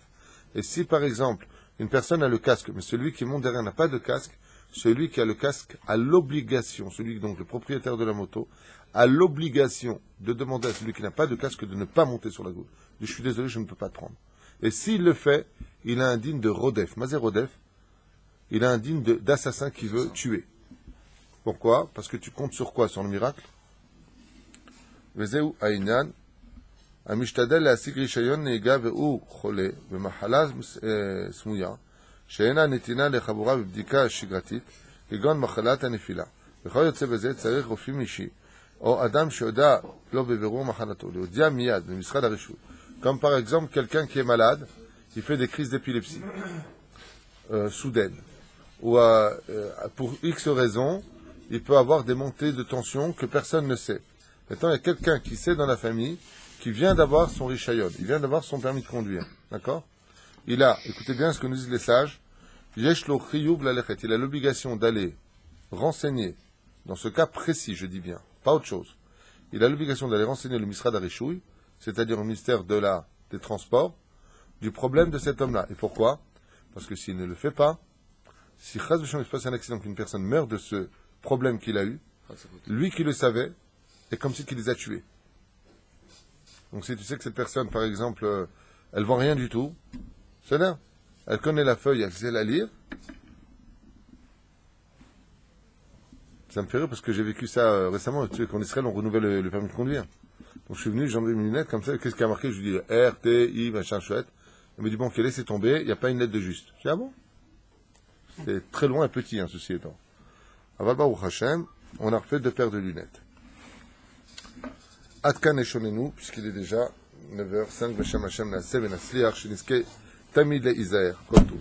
Et si par exemple une personne a le casque, mais celui qui monte derrière n'a pas de casque, celui qui a le casque a l'obligation, celui donc le propriétaire de la moto, a l'obligation de demander à celui qui n'a pas de casque de ne pas monter sur la route. Je suis désolé, je ne peux pas te prendre. Et s'il le fait, il a un digne de Rodef. Mazé Rodef, il a un digne d'assassin qui veut tuer. Pourquoi? Parce que tu comptes sur quoi? Sur le miracle? Vezeu Aïnan, המשתדל להשיג רישיון נהיגה והוא חולה במחלה סמויה שאינה נתינה לחבורה בבדיקה שגרתית כגון מחלת הנפילה. וכל יוצא בזה צריך רופאים אישי או אדם שיודע לו בבירור מחלתו להודיע מיד במשרד הרישוי. Comme par exemple quelqu'un qui est malade, qui fait des crises d'épilepsie soudaines ou pour X raisons, il peut avoir des montées de tension que personne ne sait. Maintenant, il y a quelqu'un qui sait dans la famille qui vient d'avoir son rishayon, il vient d'avoir son permis de conduire, d'accord? Il a, écoutez bien ce que nous disent les sages, il a l'obligation d'aller renseigner, dans ce cas précis, je dis bien, pas autre chose, il a l'obligation d'aller renseigner le Misrad HaRishouy, c'est-à-dire le ministère des Transports, du problème de cet homme-là. Et pourquoi? Parce que s'il ne le fait pas, si Chaz v'Shalom il se passe un accident, qu'une personne meurt de ce problème qu'il a eu, lui qui le savait, est comme si il les a tués. Donc si tu sais que cette personne, par exemple, elle vend rien du tout, c'est là. Elle connaît la feuille, elle sait la lire. Ça me fait rire parce que j'ai vécu ça récemment. Tu sais qu'en Israël, on renouvelle le permis de conduire. Donc je suis venu, j'ai enlevé mes lunettes comme ça. Qu'est-ce qui a marqué? Je lui dis R, T, I, machin chouette. Il me dit bon, ok, laissez tomber, il n'y a pas une lettre de juste. Je dis ah bon? C'est très loin et petit, hein, ceci étant. Aval Baruch Hashem, on a refait 2 paires de lunettes. Atkan et Shonenu, puisqu'il est déjà 9h05, Veshem Hashem Naaseh Venasliach, Sheniske Tamid le Isaer, Kol Tov.